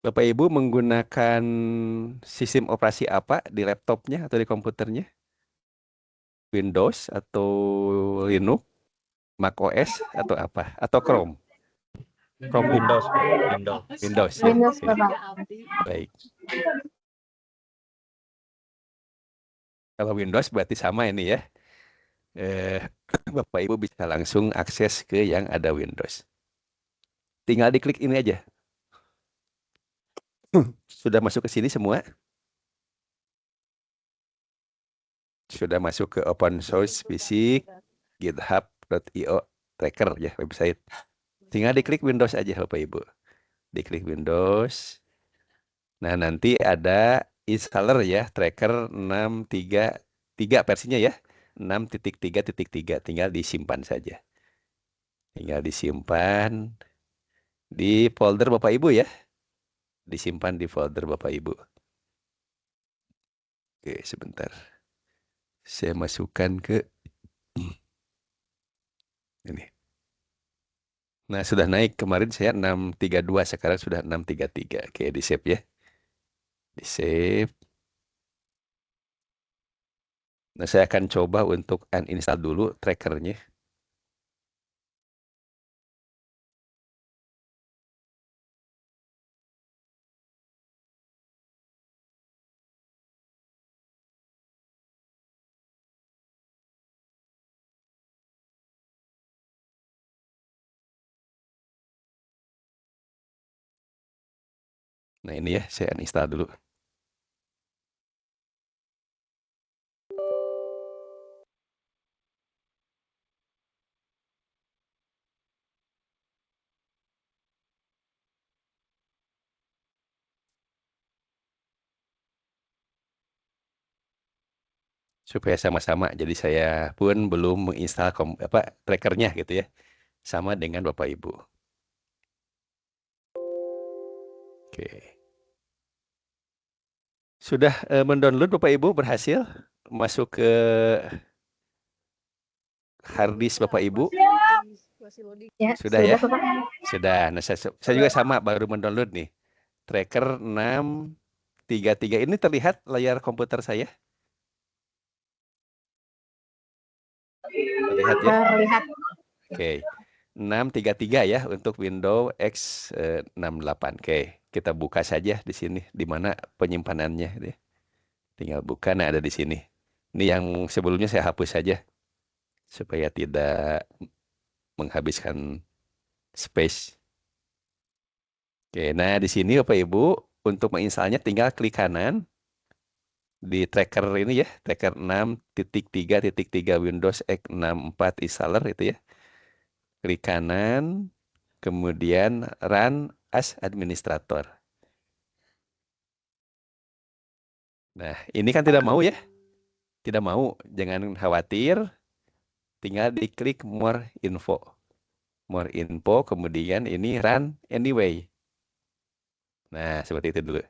Bapak Ibu menggunakan sistem operasi apa di laptopnya atau di komputernya? Windows atau Linux, Mac OS atau apa? Atau Chrome? Chromebook, Windows, Pak. Windows. Windows ya. Windows Oke, Bapak. baik. Kalau Windows berarti sama ini ya. Eh, Bapak Ibu bisa langsung akses ke yang ada Windows. Tinggal diklik ini aja. Sudah masuk ke sini semua? Sudah masuk ke open source fisik, github.io tracker ya website. Tinggal diklik Windows aja Bapak Ibu. Diklik Windows. Nah, nanti ada installer ya, tracker 633 versinya ya. 6.3.3. Tinggal disimpan saja. Tinggal disimpan di folder Bapak Ibu ya. Disimpan di folder Bapak Ibu. Oke, sebentar. Saya masukkan ke ini. Nah, sudah naik. Kemarin saya 632, sekarang sudah 633. Oke, di save ya. Di save. Nah, saya akan coba untuk uninstall dulu trackernya. Nah, ini ya, saya uninstall dulu. Supaya sama-sama. Jadi saya pun belum menginstal trackernya gitu ya. Sama dengan Bapak Ibu. Oke. Sudah mendownload Bapak Ibu berhasil masuk ke harddisk Bapak Ibu? Ya, Sudah ya? Bapak. Sudah. Nah, saya juga sama baru mendownload nih. Tracker 633 ini terlihat layar komputer saya? Terlihat ya? Terlihat. Oke. 633 ya untuk Windows X68. Oke, kita buka saja di sini di mana penyimpanannya gitu ya. Tinggal buka, nah ada di sini. Ini yang sebelumnya saya hapus saja supaya tidak menghabiskan space. Oke, nah di sini Bapak Ibu untuk menginstalnya tinggal klik kanan di tracker ini ya, tracker 6.3.3 Windows X64 installer itu ya. Klik kanan, kemudian run as administrator. Nah, ini kan tidak mau ya. Tidak mau, jangan khawatir. Tinggal diklik more info. More info, kemudian ini run anyway. Nah, seperti itu dulu.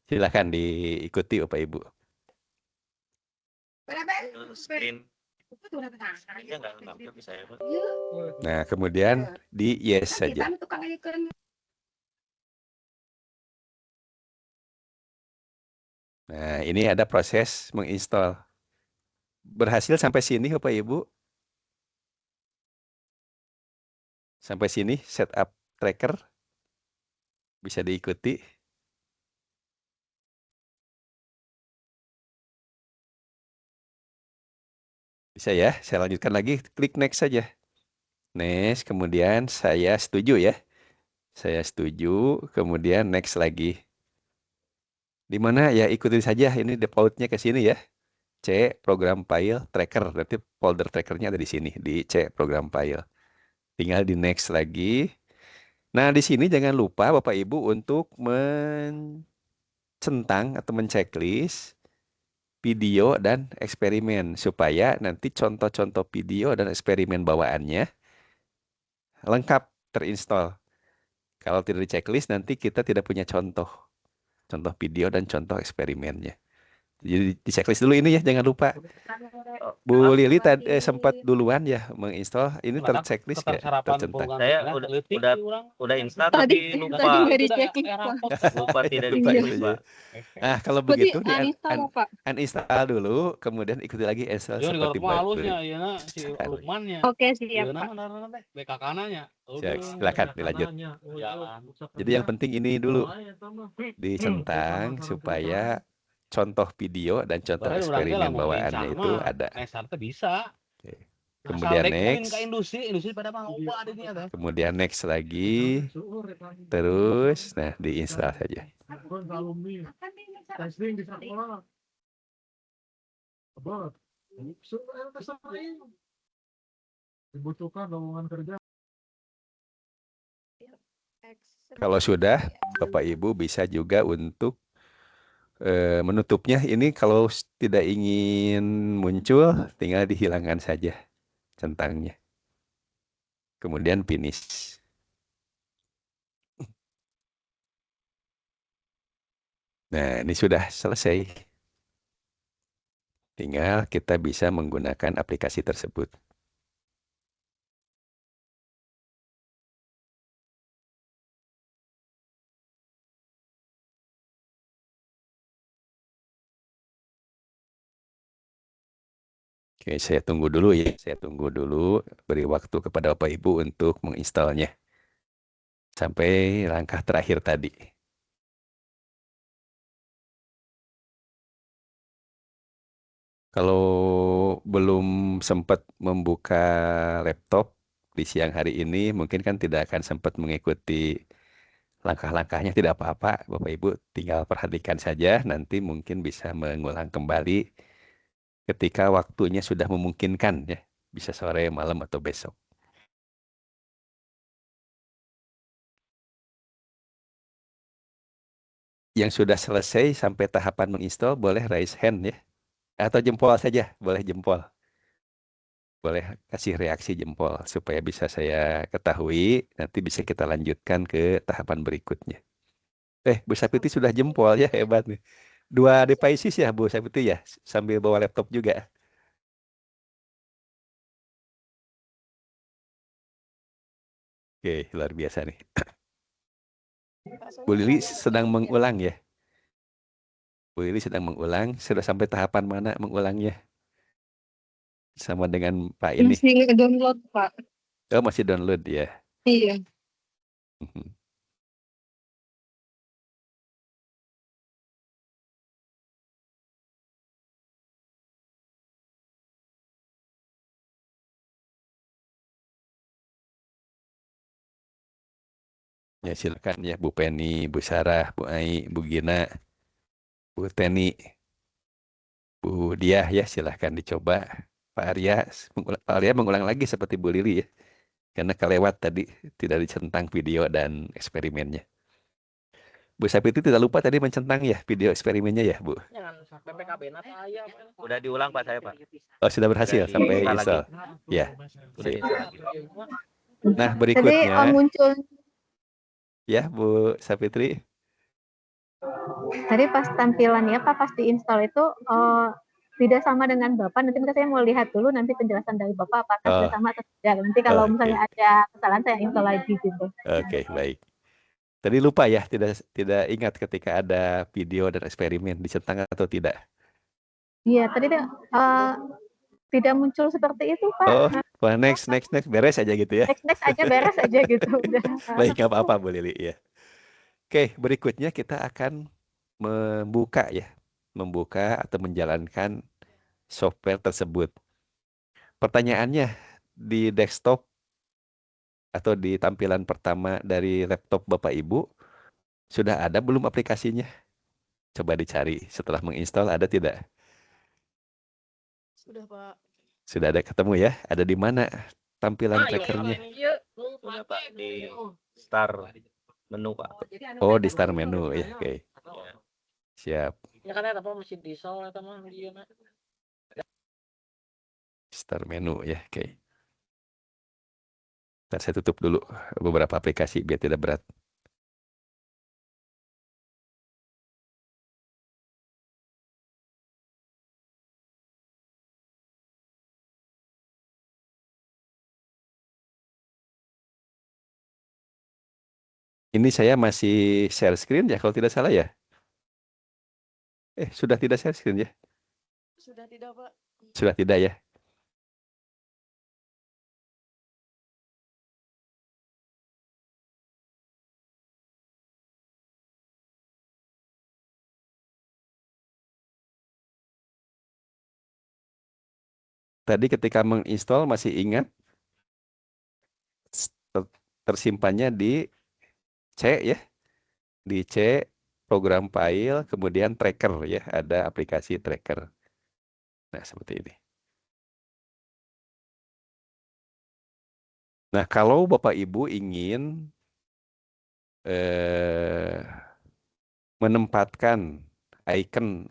Silahkan diikuti Bapak Ibu. Screen. Iya nggak bisa ya, Pak. Nah, kemudian di yes saja. Nah, ini ada proses menginstal. Berhasil sampai sini Bapak Ibu. Sampai sini setup tracker. Bisa diikuti. Bisa ya, saya lanjutkan lagi. Klik next saja. Next, kemudian saya setuju ya. Saya setuju, kemudian next lagi. Di mana ya ikuti saja ini defaultnya ke sini ya. C program file tracker. Nanti folder trackernya ada di sini di C program file. Tinggal di next lagi. Nah, di sini jangan lupa Bapak Ibu untuk mencentang atau menceklis video dan eksperimen supaya nanti contoh-contoh video dan eksperimen bawaannya lengkap terinstall. Kalau tidak di checklist nanti kita tidak punya contoh video dan contoh eksperimennya. Jadi di checklist dulu ini ya, jangan lupa. Oh, Bu maaf, Lili tadi sempat duluan ya menginstall. Ini Badak terchecklist ketar nggak? sarapan Tercentang. pulungan saya teh, udah leutik udah di urang. udah install Tadi tapi lupa tadi nggak Itu dicek. era pot. lupa Ya, tidak lupa Iya. gitu lupa. aja. Nah, kalau Berarti begitu di uninstall Pak. uninstall dulu, kemudian ikuti lagi install Yo di seperti garut mah halusnya, baru. ieu na si Lukmannya. Oke, siap Ieu na Pak. mana teh BKK-nanya. Silakan dilanjut. Jalan. Jadi yang penting ini dulu dicentang supaya contoh video dan contoh Bahkan urang teh eksperimen lamun bawaannya lincah itu mah ada. Nesar teh bisa. Oke. Asal Kemudian dek poin next, ka industri pada mah loba di dinya teh. kemudian next lagi, terus, nah diinstal saja. Testing di sekolah. Abad. Dibutuhkan lowongan kerja. Kalau sudah, Bapak Ibu bisa juga untuk menutupnya. Ini kalau tidak ingin muncul, tinggal dihilangkan saja centangnya. Kemudian finish. Nah, ini sudah selesai. Tinggal kita bisa menggunakan aplikasi tersebut. Oke, saya tunggu dulu ya. Saya tunggu dulu, beri waktu kepada Bapak Ibu untuk menginstalnya. Sampai langkah terakhir tadi. Kalau belum sempat membuka laptop di siang hari ini, mungkin kan tidak akan sempat mengikuti langkah-langkahnya. Tidak apa-apa, Bapak Ibu tinggal perhatikan saja. Nanti mungkin bisa mengulang kembali ketika waktunya sudah memungkinkan ya. Bisa sore, malam, atau besok. Yang sudah selesai sampai tahapan menginstal boleh raise hand ya. Atau jempol saja, boleh jempol. Boleh kasih reaksi jempol supaya bisa saya ketahui, nanti bisa kita lanjutkan ke tahapan berikutnya. Bu Sapiti sudah jempol ya, hebat nih. 2 devices ya Bu Sapiti ya, sambil bawa laptop juga. Oke, luar biasa nih. Bu Lili sedang mengulang ya. Bu Lili sedang mengulang, sudah sampai tahapan mana mengulangnya? Sama dengan Pak ini. Masih nge-download Pak. Oh, masih download ya. Iya. Ya silakan ya Bu Penny, Bu Sarah, Bu Ai, Bu Gina, Bu Teni, Bu Diah ya silahkan dicoba. Pak Arya, Pak Arya mengulang lagi seperti Bu Lili ya. Karena kelewat tadi tidak dicentang video dan eksperimennya. Bu Sapiti tidak lupa tadi mencentang ya video eksperimennya ya Bu. Jangan PPKB na aya. Udah diulang Pak saya Pak. Oh sudah berhasil Udah sampai diinstal install. Ya. Udah Sip. diinstal lagi. Nah Tadi berikutnya muncul ya Bu Sapitri. tadi pas tampilannya Pak pas diinstal itu tidak sama dengan Bapak. Nanti mungkin saya mau lihat dulu nanti penjelasan dari Bapak apakah Oh, sudah sama atau tidak. Nanti kalau oke. misalnya ada kesalahan saya install lagi gitu. Oke, baik. Tadi lupa ya, tidak ingat ketika ada video dan eksperimen dicentang atau tidak. Iya, tadi tidak muncul seperti itu Pak. Oh, wah, next beres aja gitu ya. Next aja beres aja gitu udah. Baik, nggak apa-apa Bu Lili ya. Oke, berikutnya kita akan membuka ya, membuka atau menjalankan software tersebut. Pertanyaannya di desktop atau di tampilan pertama dari laptop Bapak Ibu sudah ada belum aplikasinya? Coba dicari setelah menginstal ada tidak? Sudah Pak. Sudah ada ketemu ya? Ada di mana tampilan trackernya? Iya, Sudah Pak di start menu Pak. Oh, di start menu ya. Oke, Ya. siap. Ya kan eta mesin diesel eta mah ieu na. Start menu ya. Oke. Ntar saya tutup dulu beberapa aplikasi biar tidak berat. Ini saya masih share screen ya kalau tidak salah ya. Sudah tidak share screen ya? Sudah tidak, Pak. Sudah tidak ya? Tadi ketika menginstall masih ingat ter- tersimpannya di C ya, di C program file, kemudian tracker ya, ada aplikasi tracker. Nah, seperti ini. Nah, kalau Bapak Ibu ingin eh, menempatkan icon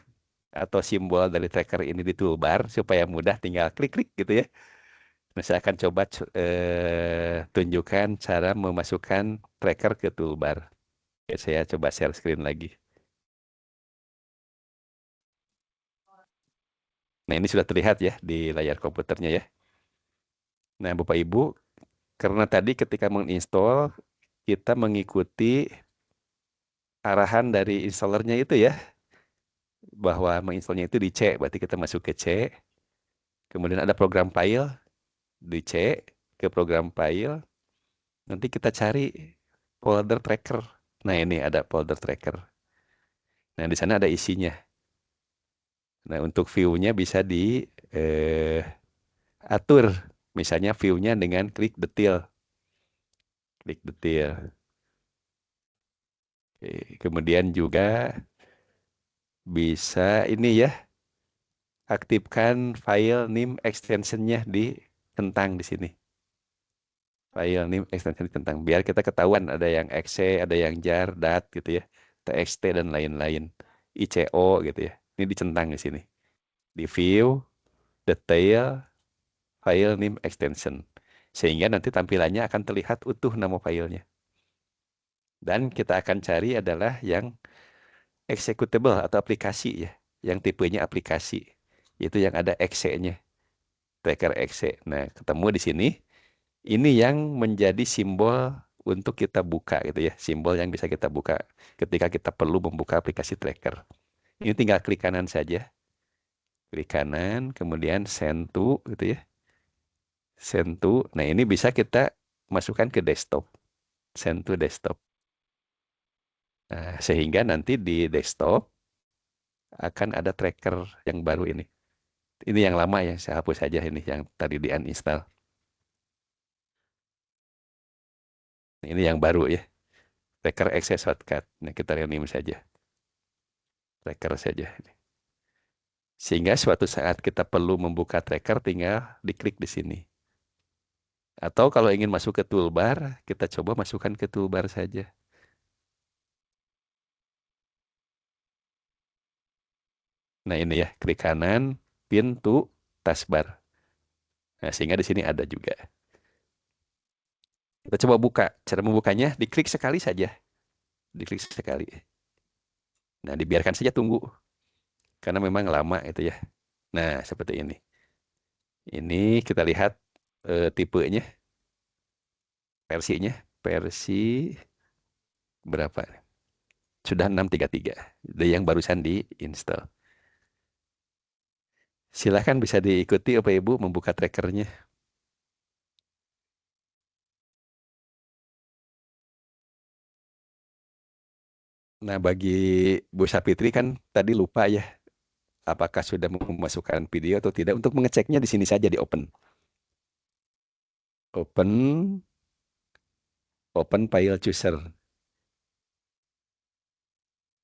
atau simbol dari tracker ini di toolbar supaya mudah tinggal klik-klik gitu ya. Nah, saya akan coba tunjukkan cara memasukkan tracker ke toolbar. Oke, saya coba share screen lagi. Nah, ini sudah terlihat ya di layar komputernya ya. Nah, Bapak Ibu, karena tadi ketika menginstall, kita mengikuti arahan dari installernya itu ya, bahwa menginstalnya itu di C, berarti kita masuk ke C, kemudian ada program file, di C, ke program file, nanti kita cari folder tracker. Nah, ini ada folder tracker. Nah, di sana ada isinya. Nah, untuk view-nya bisa diatur. Misalnya view-nya dengan klik detail. Klik detail. Oke, kemudian juga bisa ini ya, aktifkan file name extension-nya di tentang di sini. File name extension tentang biar kita ketahuan ada yang exe, ada yang jar, dat gitu ya, txt dan lain-lain, ico gitu ya. Ini dicentang di sini. Di view, detail, file name extension. Sehingga nanti tampilannya akan terlihat utuh nama filenya. Dan kita akan cari adalah yang executable atau aplikasi ya, yang tipenya aplikasi. Itu yang ada exe-nya, tracker exe. Nah, ketemu di sini. Ini yang menjadi simbol untuk kita buka gitu ya, simbol yang bisa kita buka ketika kita perlu membuka aplikasi tracker. Ini tinggal klik kanan saja, klik kanan, kemudian send to gitu ya, send to. Nah, ini bisa kita masukkan ke desktop, send to desktop. Nah, sehingga nanti di desktop akan ada tracker yang baru ini. Ini yang lama ya, saya hapus saja ini yang tadi di uninstall. Ini yang baru ya, tracker access shortcut. Nah, kita rename saja, tracker saja. Sehingga suatu saat kita perlu membuka tracker, tinggal diklik di sini. Atau kalau ingin masuk ke toolbar, kita coba masukkan ke toolbar saja. Nah, ini ya, klik kanan, pin to taskbar. Nah, sehingga di sini ada juga. Kita coba buka. Cara membukanya, diklik sekali saja. Diklik sekali. Nah, dibiarkan saja tunggu. Karena memang lama itu ya. Nah, seperti ini. Ini kita lihat tipenya, versinya. Versi berapa? Sudah 633. Dari yang barusan di-install. Silahkan bisa diikuti Bapak Ibu membuka trackernya. Nah, bagi Bu Sapitri kan tadi lupa ya, apakah sudah memasukkan video atau tidak. Untuk mengeceknya di sini saja di open. Open, open file chooser.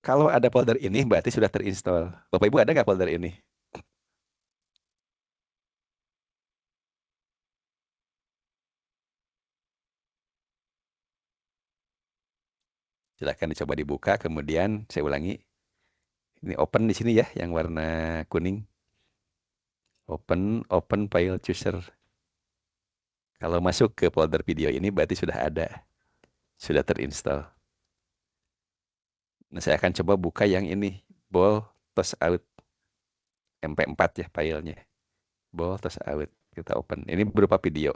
Kalau ada folder ini berarti sudah terinstall. Bapak Ibu ada nggak folder ini? Silahkan dicoba dibuka, kemudian saya ulangi. Ini open di sini ya, yang warna kuning. Open file chooser. Kalau masuk ke folder video ini berarti sudah ada, sudah terinstall. Nah, saya akan coba buka yang ini, ball toss out MP4 ya filenya. Ball toss out. Kita open. Ini berupa video.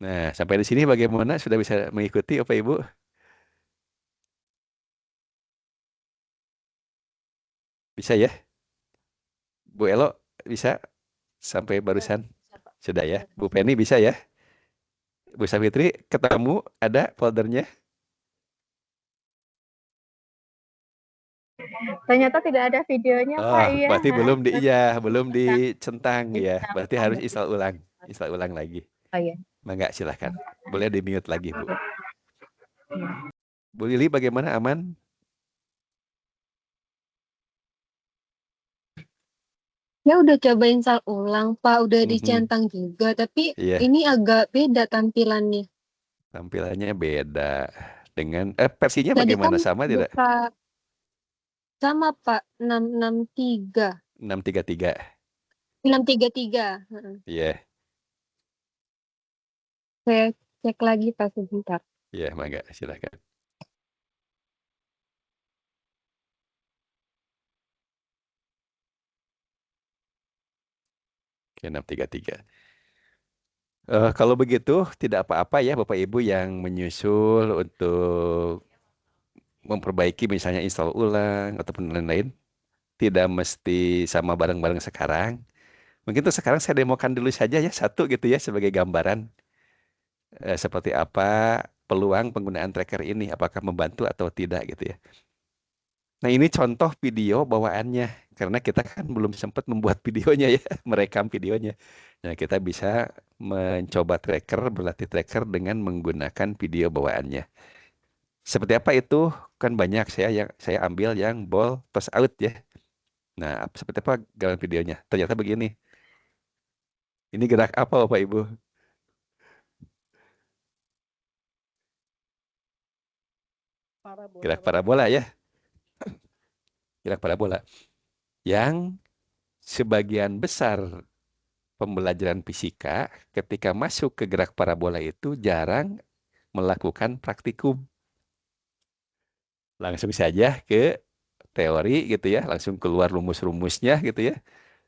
Nah, sampai di sini bagaimana? Sudah bisa mengikuti Bapak Ibu? Bisa ya? Bu Elo bisa sampai barusan? Sudah ya? Bu Penny bisa ya? Bu Savitri ketemu ada foldernya? Ternyata tidak ada videonya, Pak. Oh, Iya. berarti belum di iya, belum Tentang dicentang ya. Berarti harus berarti. install ulang. Install ulang lagi. Oh iya. Mangga silahkan. Boleh di mute lagi, Bu. Bu Lili bagaimana aman? Ya udah coba install ulang, Pak. Udah Mhm. dicentang juga, tapi Iya, ini agak beda tampilannya. tampilannya beda dengan versinya Tadi kan bagaimana sama tidak? buka sama, Pak. 663. 633. 633. Heeh. Iya, Saya cek lagi, Pak, sebentar. iya, mangga silahkan. Oke, 633. Kalau begitu tidak apa-apa ya Bapak Ibu yang menyusul untuk memperbaiki misalnya install ulang ataupun lain-lain. Tidak mesti sama bareng-bareng sekarang. Mungkin tuh sekarang saya demokan dulu saja ya satu gitu ya sebagai gambaran seperti apa peluang penggunaan tracker ini, apakah membantu atau tidak gitu ya. Nah ini contoh video bawaannya karena kita kan belum sempat membuat videonya ya, merekam videonya. Nah kita bisa mencoba tracker, berlatih tracker dengan menggunakan video bawaannya. Seperti apa itu? Kan banyak saya ambil yang ball toss out ya. Nah, seperti apa gambar videonya? Ternyata begini. Ini gerak apa Bapak Ibu? Parabola, Gerak Pak. parabola ya. Gerak parabola. Yang sebagian besar pembelajaran fisika ketika masuk ke gerak parabola itu jarang melakukan praktikum. Langsung saja ke teori gitu ya, langsung keluar rumus-rumusnya gitu ya.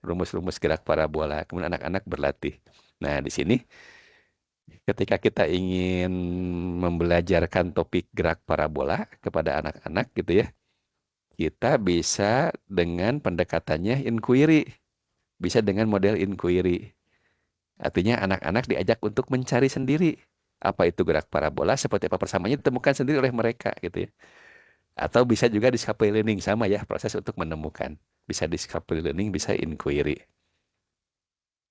Rumus-rumus gerak parabola. Kemudian anak-anak berlatih. Nah, di sini ketika kita ingin membelajarkan topik gerak parabola kepada anak-anak gitu ya, kita bisa dengan pendekatannya inquiry, bisa dengan model inquiry. Artinya anak-anak diajak untuk mencari sendiri apa itu gerak parabola, seperti apa persamaannya ditemukan sendiri oleh mereka gitu ya. Atau bisa juga discovery learning sama ya proses untuk menemukan. Bisa discovery learning, bisa inquiry.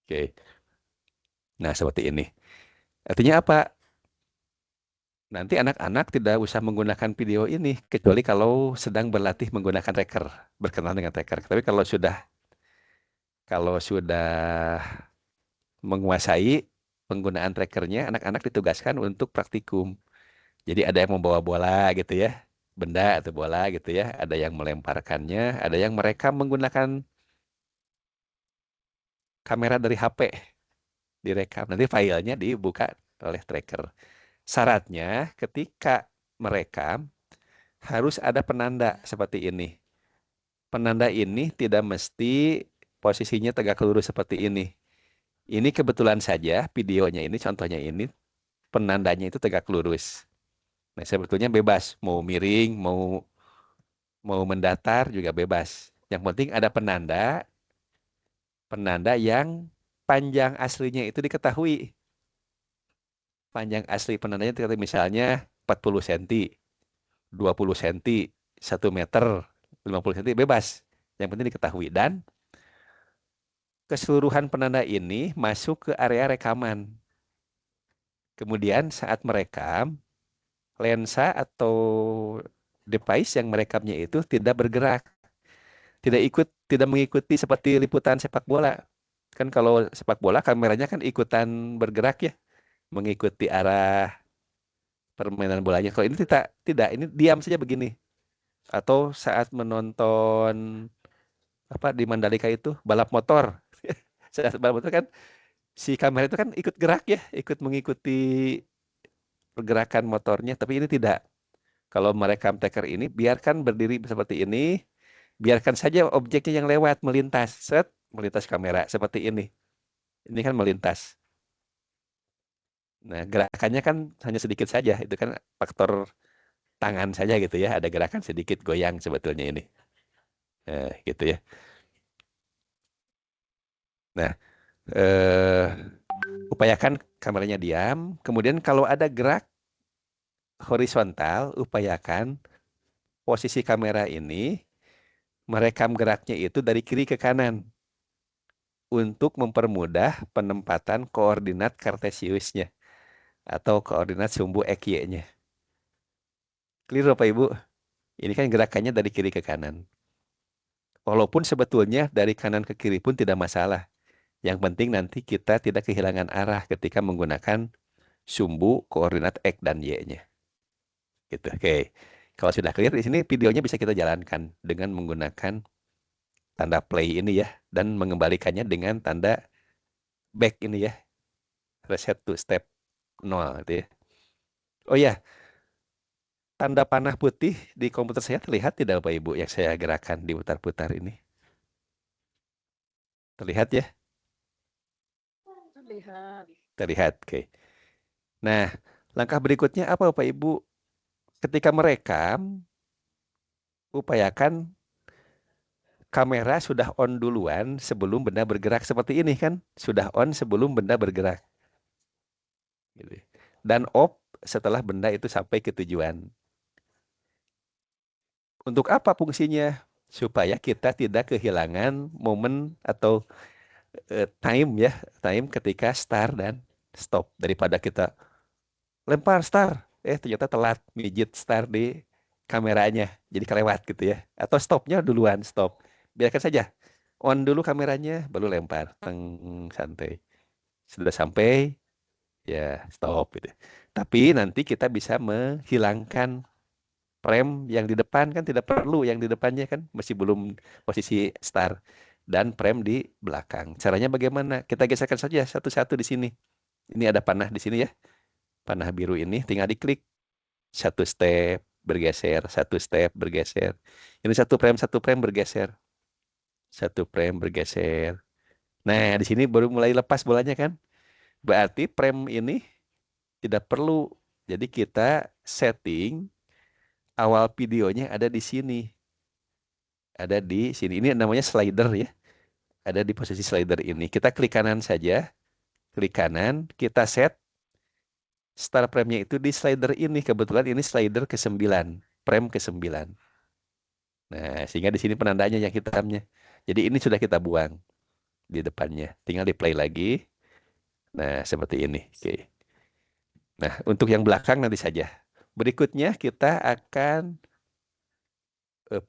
Oke. Nah, seperti ini. Artinya apa? Nanti anak-anak tidak usah menggunakan video ini kecuali kalau sedang berlatih menggunakan tracker, berkenalan dengan tracker. Tapi kalau sudah menguasai penggunaan trackernya, anak-anak ditugaskan untuk praktikum. Jadi ada yang membawa bola gitu ya, benda atau bola gitu ya, ada yang melemparkannya, ada yang mereka menggunakan kamera dari HP direkam. Nanti filenya dibuka oleh tracker. Syaratnya ketika merekam harus ada penanda seperti ini. Penanda ini tidak mesti posisinya tegak lurus seperti ini. Ini kebetulan saja videonya ini, contohnya ini, penandanya itu tegak lurus. Nah, sebetulnya bebas, mau miring, mau mendatar juga bebas. Yang penting ada penanda, penanda yang panjang aslinya itu diketahui. Panjang asli penandanya diketahui misalnya 40 cm, 20 cm, 1 meter, 50 cm bebas. Yang penting diketahui dan keseluruhan penanda ini masuk ke area rekaman. Kemudian saat merekam, lensa atau device yang merekamnya itu tidak bergerak, tidak mengikuti seperti liputan sepak bola. Kan kalau sepak bola kameranya kan ikutan bergerak ya, mengikuti arah permainan bolanya. Kalau ini tidak, ini diam saja begini. Atau saat menonton apa di Mandalika itu balap motor. Saat balap motor kan si kamera itu kan ikut gerak ya, ikut mengikuti pergerakan motornya, tapi ini tidak. Kalau merekam tracker ini, biarkan berdiri seperti ini, biarkan saja objeknya yang lewat, melintas, melintas kamera seperti ini. Ini kan melintas. Nah, gerakannya kan hanya sedikit saja. Itu kan faktor tangan saja gitu ya. Ada gerakan sedikit goyang sebetulnya ini. Gitu ya. Nah, eh, upayakan kameranya diam. Kemudian kalau ada gerak horizontal, upayakan posisi kamera ini merekam geraknya itu dari kiri ke kanan untuk mempermudah penempatan koordinat kartesiusnya atau koordinat sumbu XY-nya. Clear Bapak Ibu? Ini kan gerakannya dari kiri ke kanan. Walaupun sebetulnya dari kanan ke kiri pun tidak masalah. Yang penting nanti kita tidak kehilangan arah ketika menggunakan sumbu koordinat X dan Y-nya. Gitu. Oke. Kalau sudah clear di sini videonya bisa kita jalankan dengan menggunakan tanda play ini ya dan mengembalikannya dengan tanda back ini ya. Reset to step 0 gitu ya. Oh ya, tanda panah putih di komputer saya terlihat tidak Bapak Ibu yang saya gerakan diputar-putar ini? Terlihat ya? Lihat. Terlihat, oke. Nah, langkah berikutnya apa Bapak Ibu? Ketika merekam, upayakan kamera sudah on duluan sebelum benda bergerak seperti ini kan? Sudah on sebelum benda bergerak. Gitu. Dan off setelah benda itu sampai ke tujuan. Untuk apa fungsinya? Supaya kita tidak kehilangan momen atau time ya, time ketika start dan stop. Daripada kita lempar start, ternyata telat mijit start di kameranya, jadi kelewat gitu ya. Atau stopnya duluan, stop. Biarkan saja, on dulu kameranya, baru lempar, santai. Sudah sampai, ya stop gitu. Tapi nanti kita bisa menghilangkan frame yang di depan kan tidak perlu yang di depannya kan masih belum posisi start dan frame di belakang. Caranya bagaimana? Kita geserkan saja satu-satu di sini. Ini ada panah di sini ya. Panah biru ini tinggal diklik satu step bergeser, satu step bergeser. Ini satu frame bergeser. Satu frame bergeser. Nah, di sini baru mulai lepas bolanya kan? Berarti frame ini tidak perlu. Jadi kita setting awal videonya ada di sini. Ada di sini. Ini namanya slider ya. Ada di posisi slider ini. Kita klik kanan saja. Klik kanan. Kita set start frame-nya itu di slider ini. Kebetulan ini slider ke-9. Frame ke-9. Nah, sehingga di sini penandanya yang hitamnya. Jadi ini sudah kita buang di depannya. Tinggal di play lagi. Nah, seperti ini. Oke. Nah, untuk yang belakang nanti saja. Berikutnya kita akan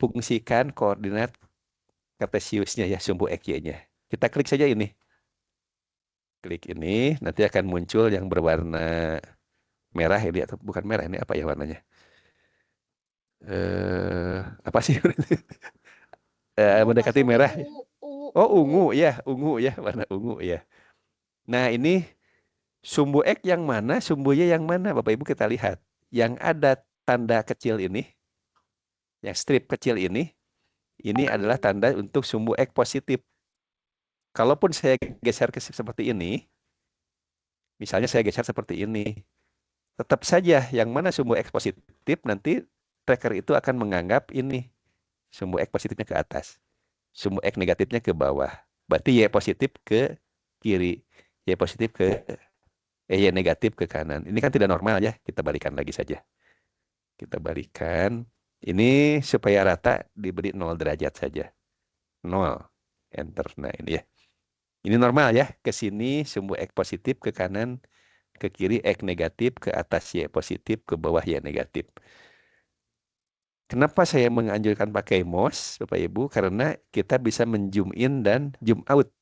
fungsikan koordinat kartesiusnya ya, sumbu XY-nya. Kita klik saja ini. Klik ini, nanti akan muncul yang berwarna merah ini atau bukan merah ini apa ya warnanya? Apa sih? Mendekati merah. Oh, ungu ya, warna ungu ya. Nah, ini sumbu X yang mana, sumbu Y yang mana? Bapak Ibu kita lihat. Yang ada tanda kecil ini, yang strip kecil ini adalah tanda untuk sumbu X positif. Kalaupun saya geser ke seperti ini, misalnya saya geser seperti ini, tetap saja yang mana sumbu X positif nanti tracker itu akan menganggap ini sumbu X positifnya ke atas, sumbu X negatifnya ke bawah. Berarti Y positif ke kiri, Y positif ke Y negatif ke kanan. Ini kan tidak normal ya. Kita balikan lagi saja. Kita balikan. Ini supaya rata diberi 0 derajat saja. 0. Enter. Nah, ini ya. Ini normal ya. Ke sini sumbu X positif, ke kanan, ke kiri X negatif, ke atas Y positif, ke bawah Y negatif. Kenapa saya menganjurkan pakai mouse, Bapak Ibu? Karena kita bisa menzoom in dan zoom out.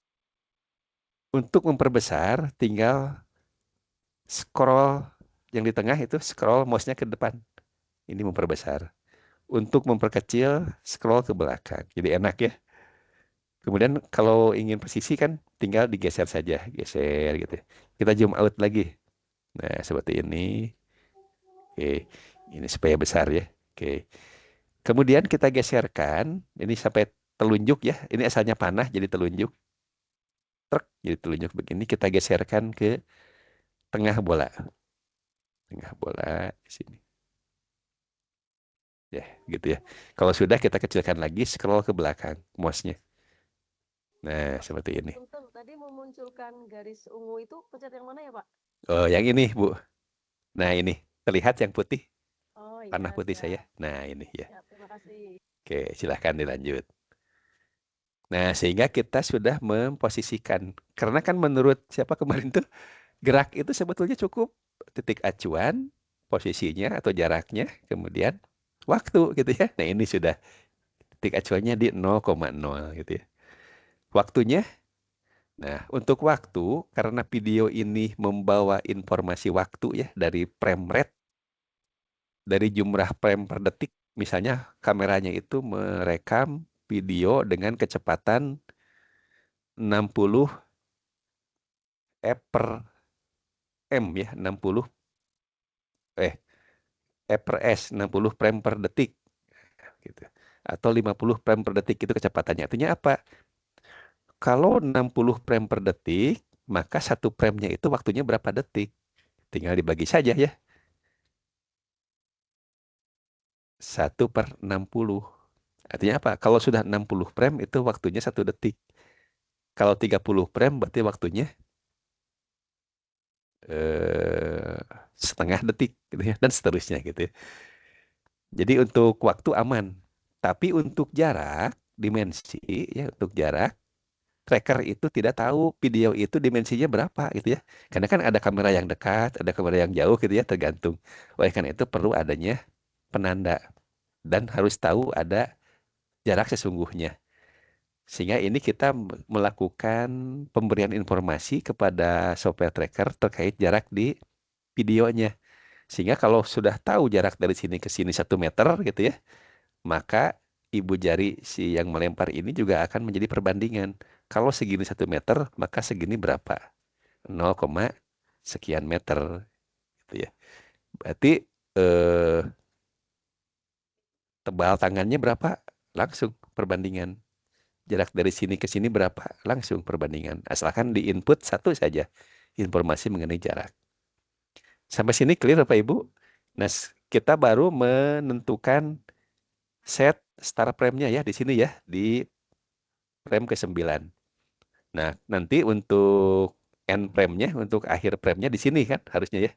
Untuk memperbesar, tinggal scroll yang di tengah itu, scroll mouse-nya ke depan. Ini memperbesar. Untuk memperkecil, scroll ke belakang. Jadi enak ya. Kemudian kalau ingin presisi kan, tinggal digeser saja. Geser gitu. Kita zoom out lagi. Nah, seperti ini. Oke. Ini supaya besar ya. Oke. Kemudian kita geserkan. Ini sampai telunjuk ya. Ini asalnya panah jadi telunjuk. Truk jadi telunjuk begini. Kita geserkan ke tengah bola. Tengah bola di sini. Ya, gitu ya. Kalau sudah kita kecilkan lagi, scroll ke belakang mouse-nya. Nah, seperti ini. Punten, tadi memunculkan garis ungu itu pencet yang mana ya, Pak? Oh, yang ini, Bu. Nah, ini. Terlihat yang putih? Oh Panah iya, putih saya. siap. Nah, ini ya. Siap, terima kasih. Oke, silahkan dilanjut. Nah, sehingga kita sudah memposisikan. Karena kan menurut siapa kemarin tuh, gerak itu sebetulnya cukup titik acuan, posisinya atau jaraknya, kemudian waktu gitu ya. Nah, ini sudah titik acuannya di 0,0 gitu ya. Waktunya, nah untuk waktu, karena video ini membawa informasi waktu ya dari frame rate, dari jumlah frame per detik, misalnya kameranya itu merekam video dengan kecepatan 60 f per m ya, 60 eh f per s, 60 frame per detik gitu. Atau 50 frame per detik itu kecepatannya. Artinya apa? Kalau 60 frame per detik, maka satu frame-nya itu waktunya berapa detik? Tinggal dibagi saja ya. 1/60. Artinya apa? Kalau sudah 60 frame itu waktunya 1 detik. Kalau 30 frame berarti waktunya eh, setengah detik gitu ya. Dan seterusnya gitu ya. Jadi untuk waktu aman. Tapi untuk jarak, dimensi ya untuk jarak, tracker itu tidak tahu video itu dimensinya berapa gitu ya. Karena kan ada kamera yang dekat, ada kamera yang jauh gitu ya, tergantung. Oleh karena itu perlu adanya penanda dan harus tahu ada jarak sesungguhnya. Sehingga ini kita melakukan pemberian informasi kepada software tracker terkait jarak di videonya. Sehingga kalau sudah tahu jarak dari sini ke sini 1 meter gitu ya, maka ibu jari si yang melempar ini juga akan menjadi perbandingan. Kalau segini 1 meter, maka segini berapa? 0, sekian meter gitu ya. Berarti eh, tebal tangannya berapa? Langsung perbandingan. Jarak dari sini ke sini berapa? Langsung perbandingan. Asalkan di input satu saja informasi mengenai jarak. Sampai sini clear Bapak Ibu? Nah, kita baru menentukan set start frame-nya ya di sini ya, di frame ke-9. Nah, nanti untuk end frame-nya, untuk akhir frame-nya di sini kan harusnya ya.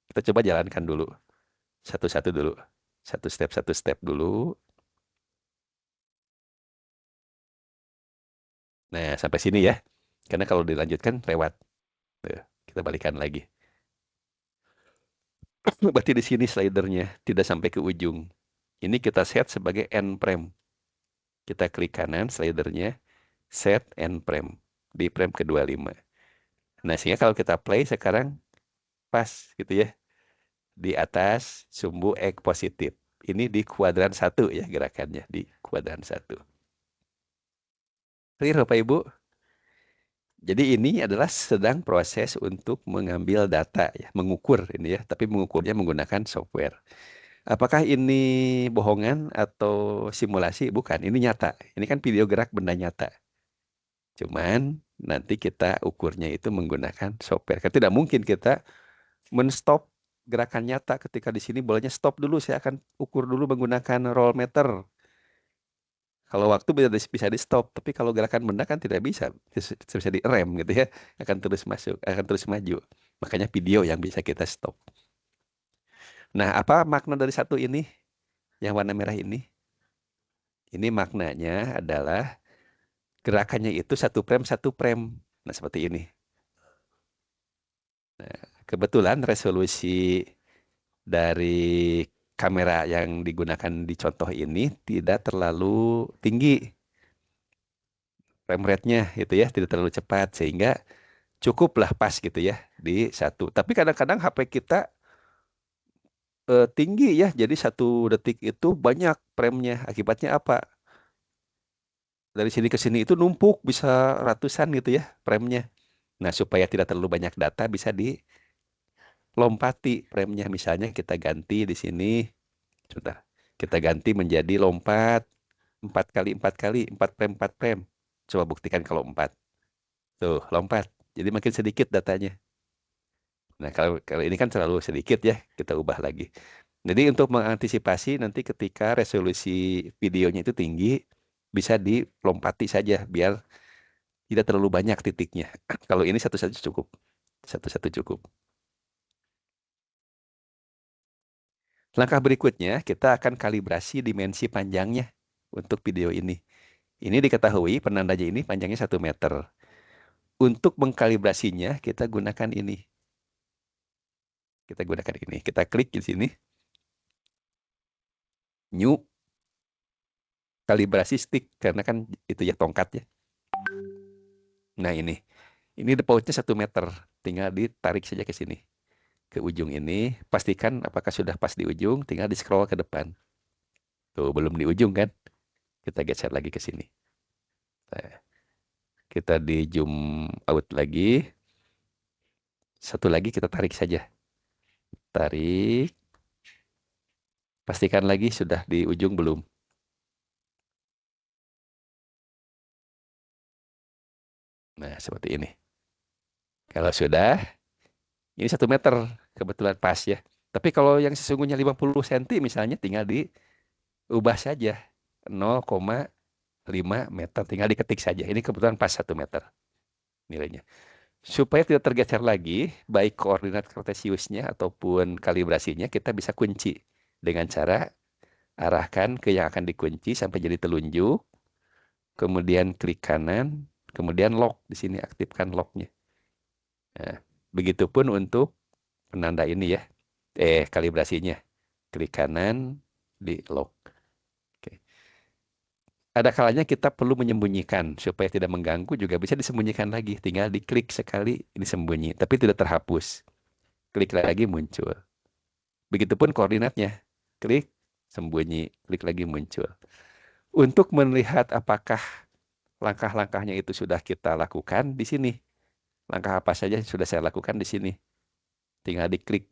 Kita coba jalankan dulu. Satu-satu dulu. Satu step dulu. Nah, sampai sini ya. Karena kalau dilanjutkan lewat. Tuh, kita balikan lagi. Berarti di sini slidernya tidak sampai ke ujung. Ini kita set sebagai end frame. Kita klik kanan slidernya, set end frame di frame ke-25. Nah, sehingga kalau kita play sekarang pas gitu ya. Di atas sumbu X positif. Ini di kuadran 1 ya gerakannya, di kuadran 1. Clear Bapak Ibu? Jadi ini adalah sedang proses untuk mengambil data ya, mengukur ini ya, tapi mengukurnya menggunakan software. Apakah ini bohongan atau simulasi? Bukan, ini nyata. Ini kan video gerak benda nyata. Cuman nanti kita ukurnya itu menggunakan software. Karena tidak mungkin kita men-stop gerakan nyata ketika di sini bolanya stop dulu. Saya akan ukur dulu menggunakan roll meter. Kalau waktu bisa di stop, tapi kalau gerakan benda kan tidak bisa, bisa di rem gitu ya, akan terus masuk, akan terus maju. Makanya video yang bisa kita stop. Nah, apa makna dari satu ini, yang warna merah ini? Ini maknanya adalah gerakannya itu satu frame. Nah, seperti ini. Nah, kebetulan resolusi dari kamera yang digunakan di contoh ini tidak terlalu tinggi frame rate-nya gitu ya, tidak terlalu cepat sehingga cukuplah pas gitu ya di satu. Tapi kadang-kadang HP kita tinggi ya, jadi 1 detik itu banyak frame-nya. Akibatnya apa? Dari sini ke sini itu numpuk bisa ratusan gitu ya frame-nya. Nah, supaya tidak terlalu banyak data bisa dilompati frame-nya. Misalnya kita ganti di sini, sudah kita ganti menjadi lompat 4 kali 4 kali 4 frame 4 frame. Coba buktikan kalau 4. Tuh, lompat. Jadi makin sedikit datanya. Nah, kalau ini kan terlalu sedikit ya, kita ubah lagi. Jadi untuk mengantisipasi nanti ketika resolusi videonya itu tinggi, bisa dilompati saja biar tidak terlalu banyak titiknya. Kalau ini satu-satu cukup. Satu-satu cukup. Langkah berikutnya, kita akan kalibrasi dimensi panjangnya untuk video ini. Ini diketahui penandanya ini panjangnya 1 meter. Untuk mengkalibrasinya, kita gunakan ini. Kita gunakan ini. Kita klik di sini. New. Kalibrasi stick. Karena kan itu ya tongkatnya. Nah ini. Ini defaultnya 1 meter. Tinggal ditarik saja ke sini. Ke ujung ini. Pastikan apakah sudah pas di ujung. Tinggal di scroll ke depan. Tuh, belum di ujung kan? Kita geser lagi ke sini. Nah, kita di zoom out lagi. Satu lagi kita tarik saja. Tarik. Pastikan lagi sudah di ujung belum. Nah, seperti ini. Kalau sudah, ini 1 meter. Kebetulan pas ya. Tapi kalau yang sesungguhnya 50 cm misalnya tinggal diubah saja. 0,5 meter. Tinggal diketik saja. Ini kebetulan pas 1 meter nilainya. Supaya tidak tergeser lagi, baik koordinat kartesiusnya ataupun kalibrasinya, kita bisa kunci dengan cara arahkan ke yang akan dikunci sampai jadi telunjuk, kemudian klik kanan, kemudian lock di sini, aktifkan locknya. Nah, begitupun untuk penanda ini ya, kalibrasinya, klik kanan di lock. Oke. Ada kalanya kita perlu menyembunyikan supaya tidak mengganggu, juga bisa disembunyikan lagi. Tinggal diklik sekali, ini sembunyi. Tapi tidak terhapus. Klik lagi muncul. Begitupun koordinatnya. Klik, sembunyi. Klik lagi muncul. Untuk melihat apakah langkah-langkahnya itu sudah kita lakukan di sini. Langkah apa saja yang sudah saya lakukan di sini. Tinggal diklik.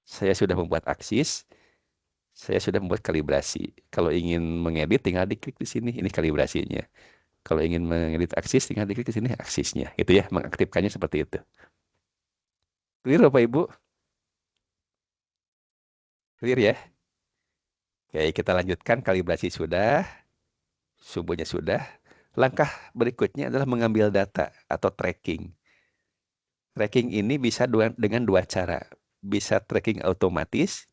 Saya sudah membuat aksis. Saya sudah membuat kalibrasi. Kalau ingin mengedit, tinggal diklik di sini. Ini kalibrasinya. Kalau ingin mengedit aksis, tinggal diklik di sini aksisnya. Itu ya, mengaktifkannya seperti itu. Clear Bapak Ibu? Clear ya? Oke, kita lanjutkan. Kalibrasi sudah. Sumbunya sudah. Langkah berikutnya adalah mengambil data atau tracking. Tracking ini bisa dengan dua cara. Bisa tracking otomatis.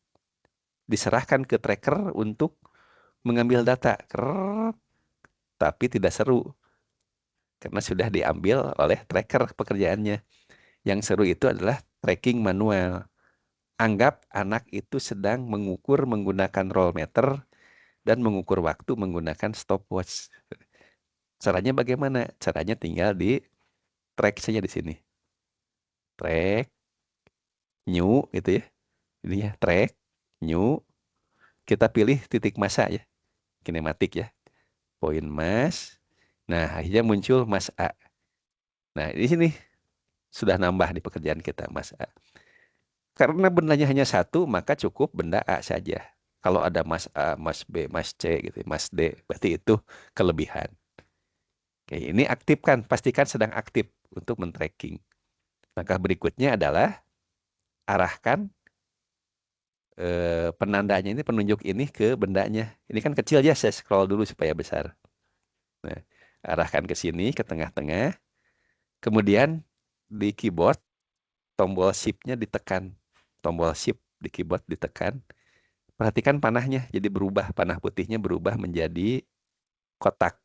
Diserahkan ke tracker untuk mengambil data. Tapi tidak seru. Karena sudah diambil oleh tracker pekerjaannya. Yang seru itu adalah tracking manual. Anggap anak itu sedang mengukur menggunakan roll meter dan mengukur waktu menggunakan stopwatch. Caranya bagaimana? Caranya tinggal di track saja di sini. Track, new gitu ya. Ini ya, track, new. Kita pilih titik massa ya. Kinematik ya. Poin mas. Nah, akhirnya muncul mas A. Nah, di sini sudah nambah di pekerjaan kita mas A. Karena bendanya hanya satu, maka cukup benda A saja. Kalau ada mas A, mas B, mas C, gitu, mas D, berarti itu kelebihan. Oke, ini aktifkan, pastikan sedang aktif untuk men-tracking. Langkah berikutnya adalah arahkan penandanya ini, penunjuk ini ke bendanya. Ini kan kecil ya, saya scroll dulu supaya besar. Nah, arahkan ke sini, ke tengah-tengah. Kemudian di keyboard, tombol shift-nya ditekan. Tombol shift di keyboard ditekan. Perhatikan panahnya, jadi berubah. Panah putihnya berubah menjadi kotak.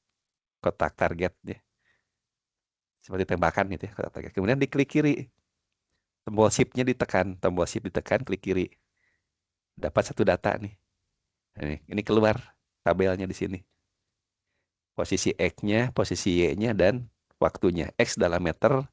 Kotak target. Ya. Seperti tembakan gitu ya, kotak target. Kemudian diklik kiri. Tombol shift-nya ditekan. Tombol shift ditekan, klik kiri. Dapat satu data nih. Ini keluar tabelnya di sini. Posisi X-nya, posisi Y-nya, dan waktunya. X dalam meter,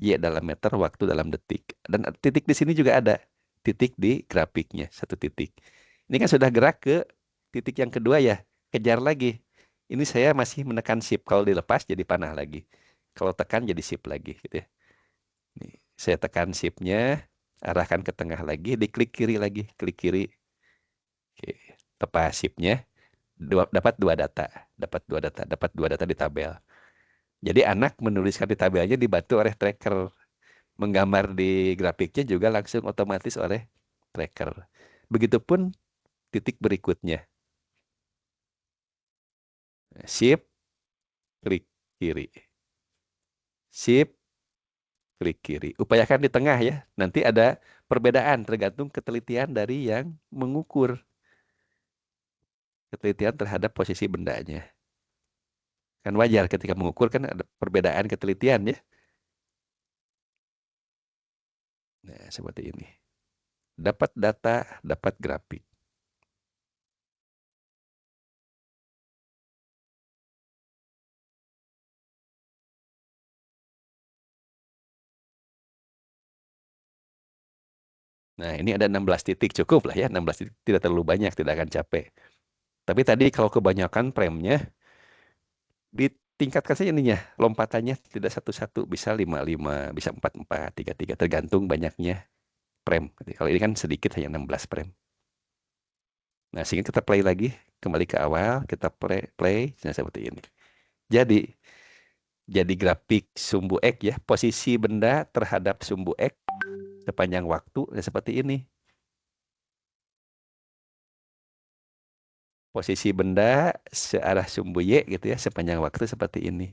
Y dalam meter, waktu dalam detik. Dan titik di sini juga ada. Titik di grafiknya, satu titik. Ini kan sudah gerak ke titik yang kedua ya. Kejar lagi. Ini saya masih menekan shift. Kalau dilepas jadi panah lagi. Kalau tekan jadi shift lagi. Gitu ya. Nih, saya tekan shift-nya. Arahkan ke tengah lagi. Diklik kiri lagi. Klik kiri. Oke. Tepas shift-nya. Dapat dua data. Dapat dua data di tabel. Jadi anak menuliskan di tabelnya dibantu oleh tracker. menggambar di grafiknya juga langsung otomatis oleh tracker. Begitupun titik berikutnya. Shift, klik kiri. Shift, klik kiri. Upayakan di tengah ya. Nanti ada perbedaan tergantung ketelitian dari yang mengukur. Ketelitian terhadap posisi bendanya. Kan wajar ketika mengukur kan ada perbedaan ketelitian ya. Nah, seperti ini. Dapat data, dapat grafik. Nah, ini ada 16 titik, cukup lah ya. 16 titik tidak terlalu banyak, tidak akan capek. Tapi tadi kalau kebanyakan premnya, ditingkatkan saja ininya. Lompatannya tidak satu-satu, bisa 55, bisa 44, 33, tergantung banyaknya prem. Kalau ini kan sedikit, hanya 16 prem. Nah, sehingga kita play lagi, kembali ke awal, kita play, nah seperti ini. Jadi grafik sumbu X ya, posisi benda terhadap sumbu X sepanjang waktu ya seperti ini. Posisi benda searah sumbu Y gitu ya sepanjang waktu seperti ini.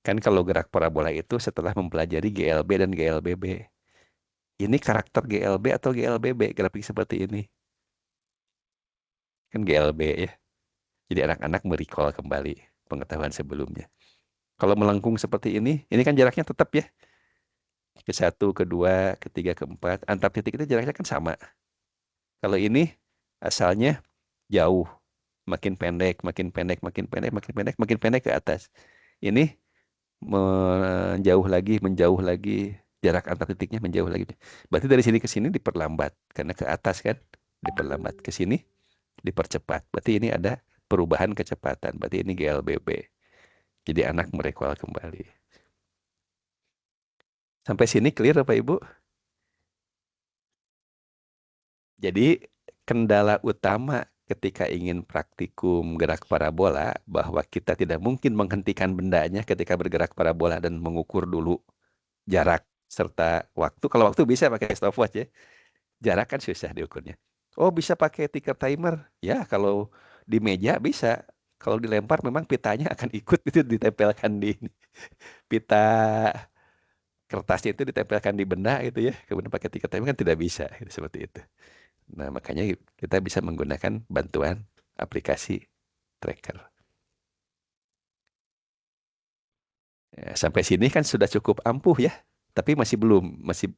Kan kalau gerak parabola itu setelah mempelajari GLB dan GLBB. Ini karakter GLB atau GLBB, grafik seperti ini. Kan GLB ya. Jadi anak-anak merecall kembali pengetahuan sebelumnya. Kalau melengkung seperti ini kan jaraknya tetap ya. Ke 1, ke 2, ke 3, ke 4. Antar titik itu jaraknya kan sama. Kalau ini asalnya jauh. Makin pendek, makin pendek, makin pendek, makin pendek, makin pendek ke atas. Ini menjauh lagi, jarak antar titiknya menjauh lagi. Berarti dari sini ke sini diperlambat. Karena ke atas kan diperlambat. Ke sini dipercepat. Berarti ini ada perubahan kecepatan. Berarti ini GLBB. Jadi anak merecall kembali. Sampai sini clear Bapak Ibu? Jadi kendala utama ketika ingin praktikum gerak parabola bahwa kita tidak mungkin menghentikan bendanya ketika bergerak parabola dan mengukur dulu jarak serta waktu. Kalau waktu bisa pakai stopwatch ya. Jarak kan susah diukurnya. Oh, bisa pakai ticker timer. Ya, kalau di meja bisa. Kalau dilempar memang pitanya akan ikut itu ditempelkan di pita kertasnya itu ditempelkan di benda gitu ya. Kemudian pakai ticker timer kan tidak bisa gitu, seperti itu. Nah, makanya kita bisa menggunakan bantuan aplikasi tracker. Ya, sampai sini kan sudah cukup ampuh ya. Tapi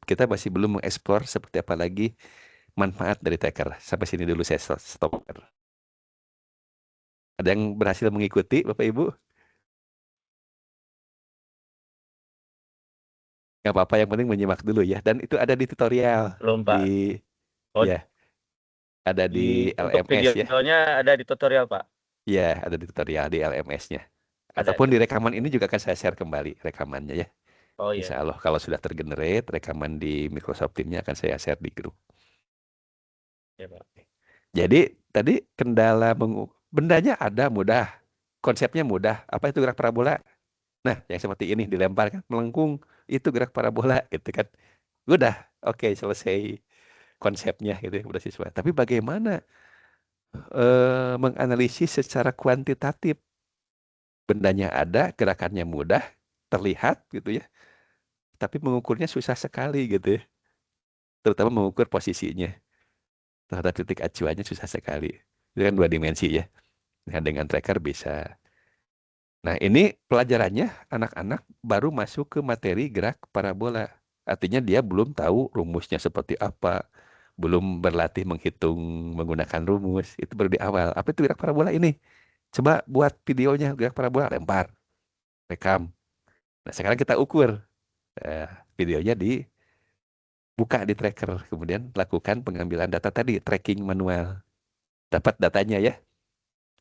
kita masih belum mengeksplor seperti apa lagi manfaat dari tracker. Sampai sini dulu saya stop. Ada yang berhasil mengikuti Bapak Ibu? Nggak apa-apa, yang penting menyimak dulu ya. Dan itu ada di tutorial. Belum, Pak. Di, Oh, ya, ada di untuk LMS ya. videonya ada di tutorial, Pak. Ya, ada di tutorial di LMS-nya. Ada. Ataupun di rekaman ini juga akan saya share kembali rekamannya ya. Oh iya. Insya Allah kalau sudah tergenerate rekaman di Microsoft Teams-nya akan saya share di grup. Ya, Pak. Jadi tadi kendala bendanya ada mudah, konsepnya mudah. Apa itu gerak parabola? Nah, yang seperti ini dilempar kan melengkung itu gerak parabola gitu kan. Udah, oke selesai konsepnya gitu ya, udah siswa. Tapi bagaimana menganalisis secara kuantitatif? Bendanya ada, gerakannya mudah, terlihat gitu ya. Tapi mengukurnya susah sekali gitu ya. Terutama mengukur posisinya. Terhadap titik acuannya susah sekali. Itu kan 2 dimensi ya. Nah, dengan tracker bisa. Nah, ini pelajarannya anak-anak baru masuk ke materi gerak parabola. Artinya dia belum tahu rumusnya seperti apa. Belum berlatih menghitung menggunakan rumus. Itu baru di awal. Apa itu gerak parabola ini? Coba buat videonya gerak parabola, lempar, rekam. Nah, sekarang kita ukur. Eh, videonya dibuka di tracker. Kemudian lakukan pengambilan data tadi, tracking manual. Dapat datanya ya.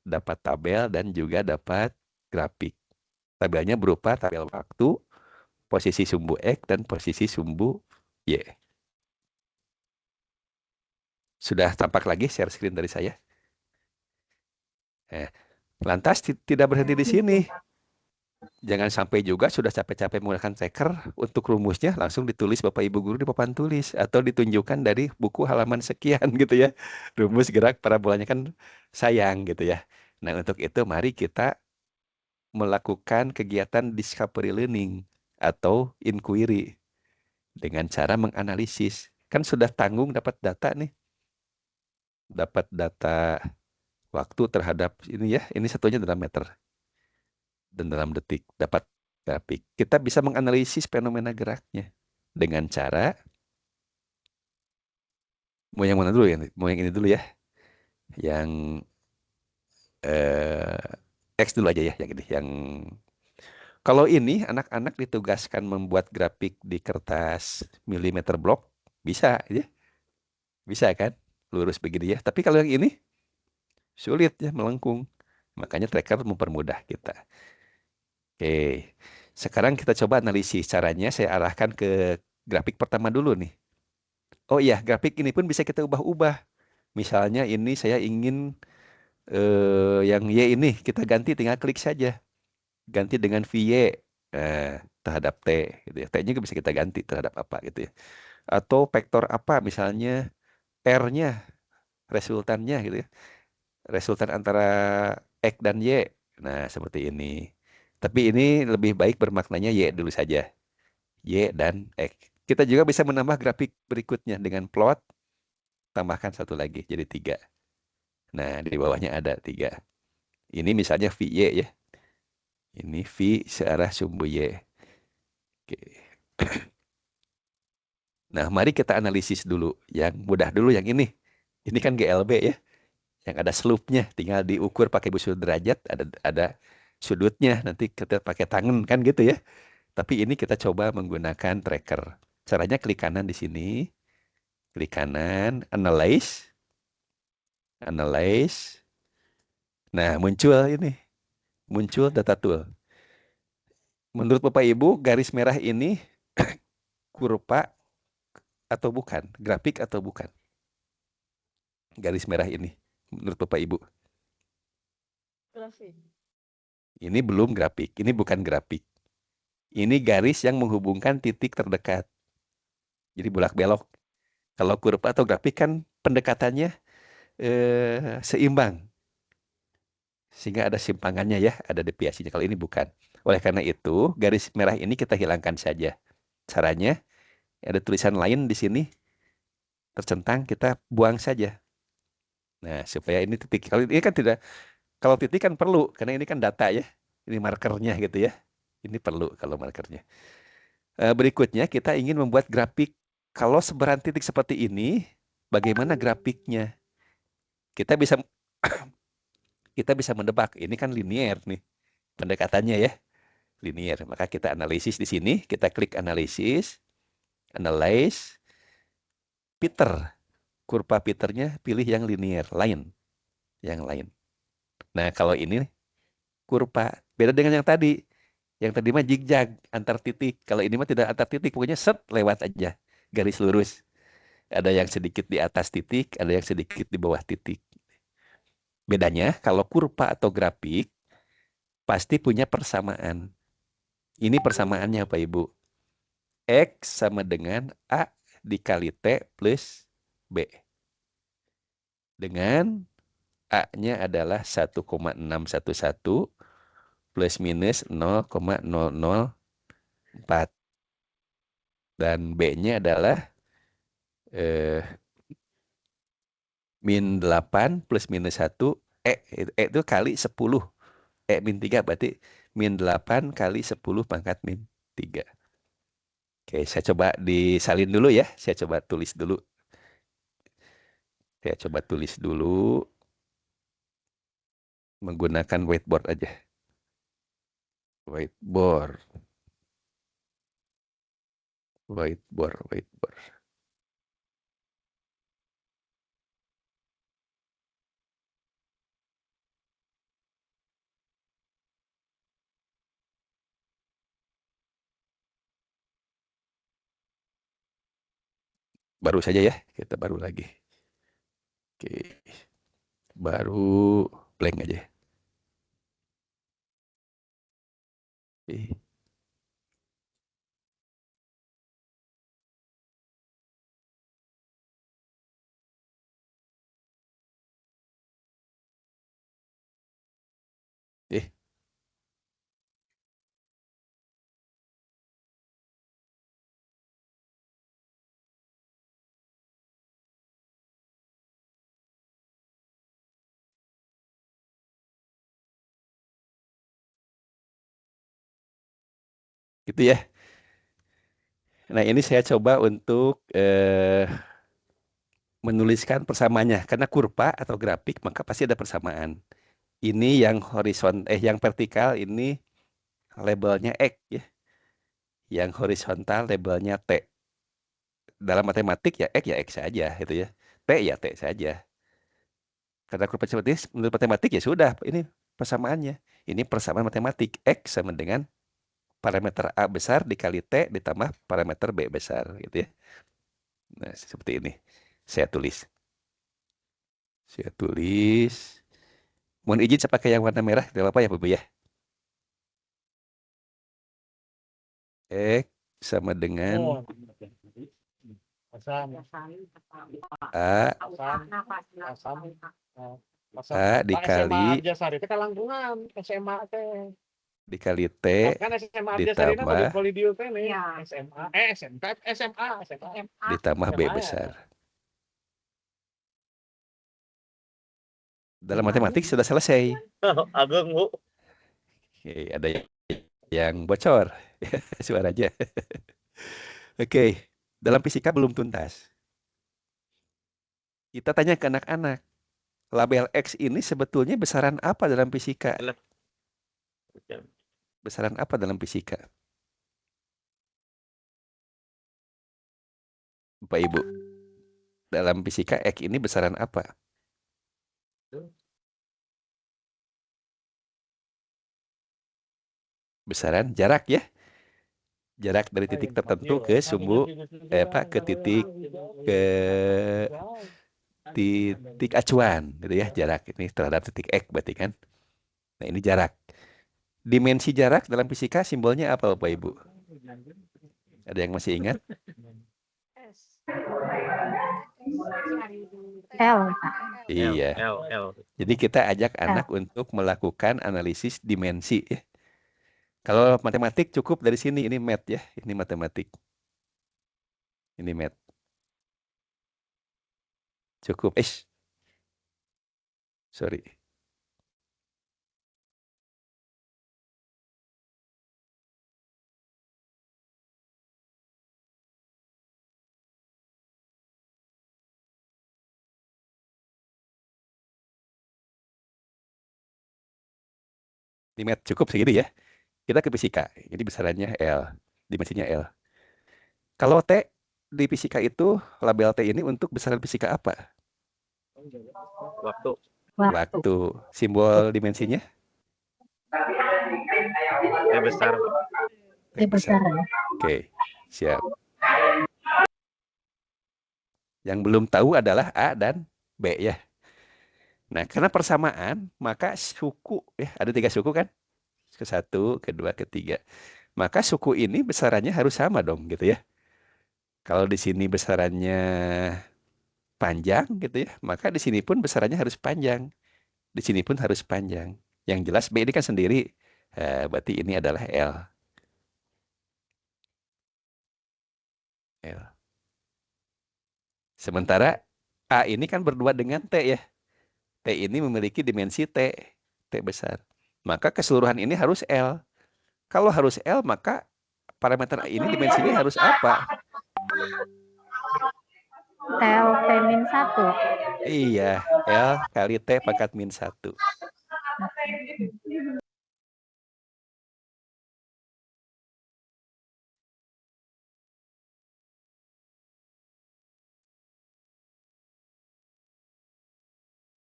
Dapat tabel dan juga dapat grafik. Tabelnya berupa tabel waktu, posisi sumbu X, dan posisi sumbu Y. Sudah tampak lagi share screen dari saya. Lantas tidak berhenti di sini. Jangan sampai juga sudah capek-capek menggunakan tracker untuk rumusnya langsung ditulis Bapak Ibu guru di papan tulis atau ditunjukkan dari buku halaman sekian gitu ya. Rumus gerak parabolanya kan sayang gitu ya. Nah, untuk itu mari kita melakukan kegiatan discovery learning atau inquiry dengan cara menganalisis. Kan sudah tanggung dapat data nih. Dapat data waktu terhadap ini ya. Ini satunya dalam meter dan dalam detik. Dapat grafik. Kita bisa menganalisis fenomena geraknya dengan cara mau yang mana dulu ya? Mau yang ini dulu ya. Yang X dulu aja ya yang ini. Yang kalau ini anak-anak ditugaskan membuat grafik di kertas milimeter block bisa ya. Bisa kan? Lurus begini ya. Tapi kalau yang ini sulit ya melengkung. Makanya tracker mempermudah kita. Oke. Sekarang kita coba analisis caranya. Saya arahkan ke grafik pertama dulu nih. Oh iya, grafik ini pun bisa kita ubah-ubah. Misalnya ini saya ingin yang Y ini kita ganti tinggal klik saja. Ganti dengan VY terhadap T gitu ya. T-nya juga bisa kita ganti terhadap apa gitu ya. Atau vektor apa misalnya R-nya resultannya gitu ya. Resultan antara X dan Y. Nah, seperti ini. Tapi ini lebih baik bermaknanya Y dulu saja. Y dan X. Kita juga bisa menambah grafik berikutnya dengan plot, tambahkan satu lagi, jadi 3. Nah, di bawahnya ada 3. Ini misalnya VY ya. Ini V searah sumbu Y. Oke. Nah, mari kita analisis dulu. Yang mudah dulu yang ini. Ini kan GLB ya. Yang ada slope-nya. Tinggal diukur pakai busur derajat. Ada sudutnya. Nanti kita pakai tangan kan gitu ya. Tapi ini kita coba menggunakan tracker. Caranya klik kanan di sini. Klik kanan. Analyze. Analyze. Nah, muncul ini. Muncul data tool. Menurut Bapak Ibu, garis merah ini kurva atau bukan? Grafik atau bukan? Garis merah ini. Menurut Bapak Ibu. Grafik. Ini belum grafik. Ini bukan grafik. Ini garis yang menghubungkan titik terdekat. Jadi bolak-belok. Kalau kurva atau grafik kan pendekatannya seimbang. Sehingga ada simpangannya ya, ada deviasinya. Kalau ini bukan. Oleh karena itu, garis merah ini kita hilangkan saja. Caranya, ada tulisan lain di sini tercentang, kita buang saja. Nah, supaya ini titik. Kalau ini kan tidak, kalau titik kan perlu, karena ini kan data ya. Ini markernya gitu ya. Ini perlu kalau markernya. Berikutnya kita ingin membuat grafik. Kalau sebaran titik seperti ini, bagaimana grafiknya? Kita bisa kita bisa mendebak. Ini kan linear nih pendekatannya ya, linear. Maka kita analisis di sini. Kita klik analisis, analyze, Peter. Kurva Peternya pilih yang linear, yang lain. Nah kalau ini kurva beda dengan yang tadi. Yang tadi mah zigzag antar titik. Kalau ini mah tidak antar titik, pokoknya set lewat aja garis lurus. Ada yang sedikit di atas titik, ada yang sedikit di bawah titik. Bedanya kalau kurva atau grafik pasti punya persamaan. Ini persamaannya Pak Ibu. X sama dengan A dikali T plus B. Dengan A-nya adalah 1,611 plus minus 0,004. Dan B-nya adalah min 8 plus minus 1. Itu kali 10. Min 3 berarti min 8 kali 10 pangkat min 3. Oke, saya coba disalin dulu ya. Saya coba tulis dulu. Saya coba tulis dulu menggunakan whiteboard aja. Whiteboard. Whiteboard. Baru saja ya, kita baru lagi. Oke. Baru blank aja. Ih, ih, gitu ya. Nah, ini saya coba untuk menuliskan persamaannya. Karena kurva atau grafik, maka pasti ada persamaan. Ini yang yang vertikal ini labelnya X ya. Yang horizontal labelnya T. Dalam matematik ya X saja gitu ya. T ya T saja. Karena kurva seperti ini, menurut matematik ya sudah, ini persamaannya. Ini persamaan matematik. X sama dengan parameter A besar dikali T ditambah parameter B besar gitu ya. Nah, seperti ini. Saya tulis. Saya tulis. Mohon izin saya pakai yang warna merah, tidak apa-apa ya, Bu ya. X sama dengan Oh, pasang, A pasang, pasang. A Pak SMA dikali Arjasari itu kalangkungan SMA teh. dikali T Kan SMA Arjasari itu ditambah beli di UP nih. SMA, SMK, SMA. ditambah B SMA ya. besar. Dalam matematik sudah selesai. Ageng, Bu. Oke, ada yang bocor suaranya. Oke, dalam fisika belum tuntas. Kita tanya ke anak-anak, label X ini sebetulnya besaran apa dalam fisika? Besaran apa dalam fisika? Bapak Ibu, dalam fisika X ini besaran apa? Besaran jarak ya. Jarak dari titik tertentu ke sumbu ke titik ke titik acuan gitu ya, jarak ini terhadap titik X berarti kan. Nah, ini jarak. Dimensi jarak dalam fisika simbolnya apa Bapak Ibu? Ada yang masih ingat? L. Iya. L. Jadi kita ajak anak untuk melakukan analisis dimensi ya. Kalau matematik cukup dari sini, ini math ya, ini matematik. Ini math. Cukup. Sorry. Ini math cukup segini ya. Kita ke fisika. Ini besarannya L, dimensinya L. Kalau T di fisika itu label T ini untuk besaran fisika apa? Waktu. Waktu. Simbol dimensinya? T besar. T besar. Oke, siap. Yang belum tahu adalah A dan B ya. Nah, karena persamaan, maka suku ya, ada 3 suku kan? Ke 1, kedua, ketiga. Maka suku ini besarannya harus sama dong gitu ya. Kalau di sini besarannya panjang gitu ya, maka di sini pun besarannya harus panjang. Di sini pun harus panjang. Yang jelas B ini kan sendiri, berarti ini adalah L. L. Sementara A ini kan berdua dengan T ya. T ini memiliki dimensi T, T besar. Maka keseluruhan ini harus L. Kalau harus L, maka parameter ini dimensinya harus apa? L T min 1. Iya, L kali T pangkat min 1.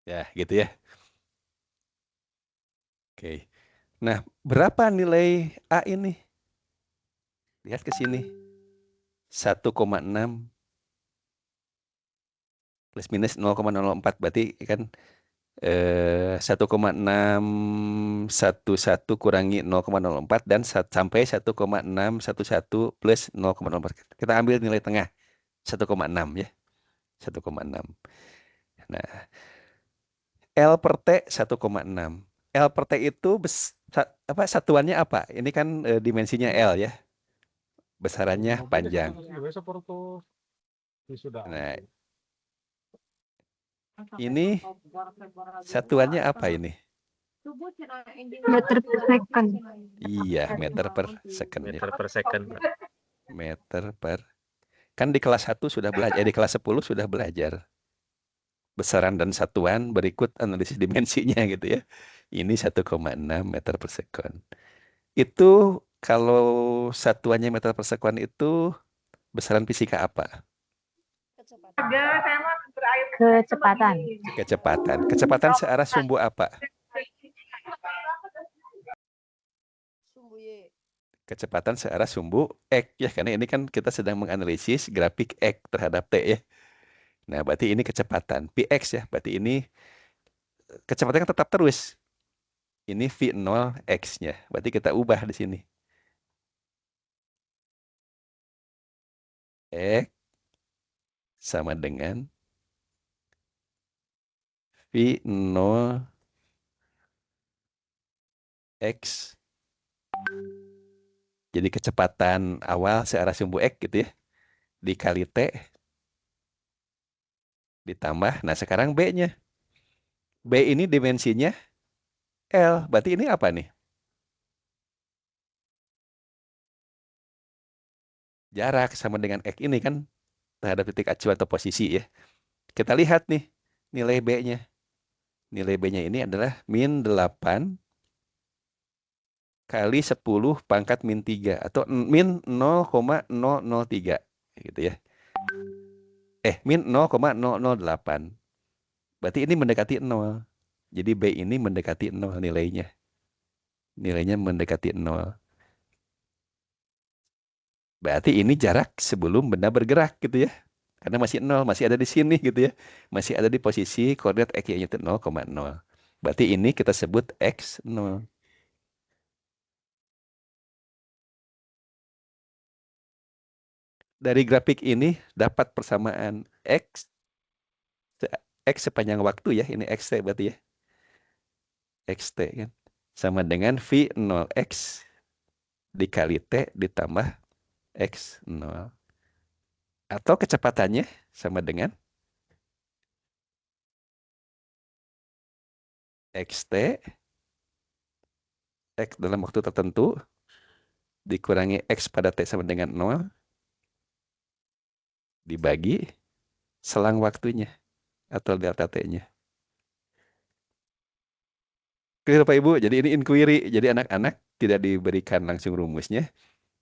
Ya, gitu ya. Oke. Nah, berapa nilai A ini? Lihat ke sini. 1,6 plus minus 0,04 berarti kan 1,611 kurangi 0,04 dan sampai 1,611 plus 0,04. Kita ambil nilai tengah 1,6 ya. 1,6. Nah, L per T 1,6. L per T itu satuannya apa? Ini kan dimensinya L ya. Besarannya panjang. Nah, ini satuannya apa ini? Meter per second. Iya, meter per second. Meter per second. Meter per. Kan di kelas 1 sudah belajar, di kelas 10 sudah belajar. Besaran dan satuan berikut analisis dimensinya gitu ya. Ini 1,6 meter per second. Itu kalau satuannya meter per second itu besaran fisika apa? Kecepatan. Kecepatan. Kecepatan searah sumbu apa? Sumbu Y. Kecepatan searah sumbu X ya, karena ini kan kita sedang menganalisis grafik X terhadap T ya. Nah, berarti ini kecepatan Px ya. Berarti ini kecepatannya tetap terus. Ini V0 X-nya. Berarti kita ubah di sini. X sama dengan V0 X. Jadi kecepatan awal searah sumbu X gitu ya. Dikali T. Ditambah. Nah, sekarang B-nya. B ini dimensinya L. Berarti ini apa nih? Jarak sama dengan X ini kan terhadap titik acuan atau posisi ya. Kita lihat nih nilai B-nya. Nilai B-nya ini adalah min 8 kali 10 pangkat min 3 atau min 0,003 gitu ya. Min 0,008. Berarti ini mendekati 0. Jadi B ini mendekati 0 nilainya. Nilainya mendekati 0. Berarti ini jarak sebelum benda bergerak gitu ya. Karena masih 0, masih ada di sini gitu ya. Masih ada di posisi koordinat X yaitu 0,0. Berarti ini kita sebut X0. Dari grafik ini dapat persamaan X sepanjang waktu ya. Ini XT berarti ya. XT kan. Sama dengan V0X dikali T ditambah X0. Atau kecepatannya sama dengan XT X dalam waktu tertentu dikurangi X pada T sama dengan 0 dibagi selang waktunya atau delta T-nya. Clear Pak Ibu? Jadi ini inquiry. Jadi anak-anak tidak diberikan langsung rumusnya,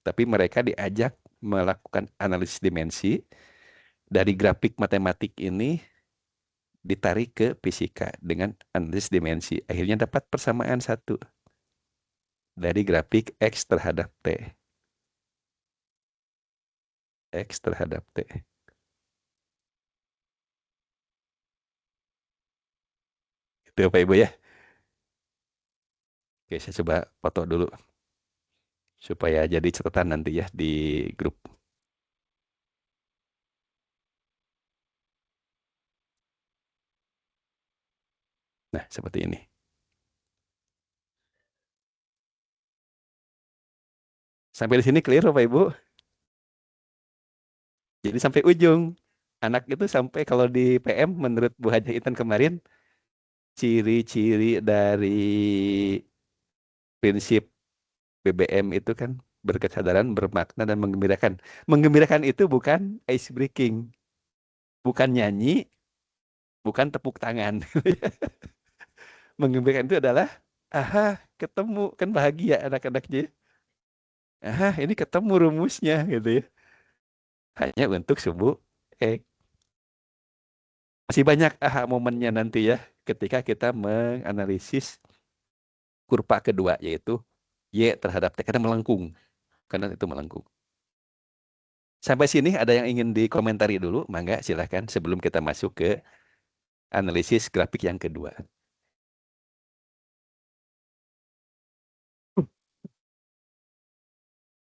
tapi mereka diajak melakukan analisis dimensi dari grafik matematik ini ditarik ke fisika dengan analisis dimensi. Akhirnya dapat persamaan satu dari grafik X terhadap T. X terhadap T. Itu Pak Ibu ya. Oke, saya coba foto dulu supaya jadi catatan nanti ya di grup. Nah, seperti ini. Sampai di sini clear Bapak Ibu? Jadi sampai ujung. Anak itu sampai kalau di PM menurut Bu Hajah Intan kemarin, ciri-ciri dari prinsip BBM itu kan berkesadaran, bermakna, dan menggembirakan. Menggembirakan itu bukan ice breaking. Bukan nyanyi, bukan tepuk tangan. Menggembirakan itu adalah, aha, ketemu. Kan bahagia anak-anaknya. Aha, ini ketemu rumusnya gitu ya. Hanya untuk subuh masih banyak aha momennya nanti ya ketika kita menganalisis kurva kedua yaitu Y terhadap T karena melengkung. Karena itu melengkung. Sampai sini ada yang ingin dikomentari dulu? Mangga silahkan sebelum kita masuk ke analisis grafik yang kedua.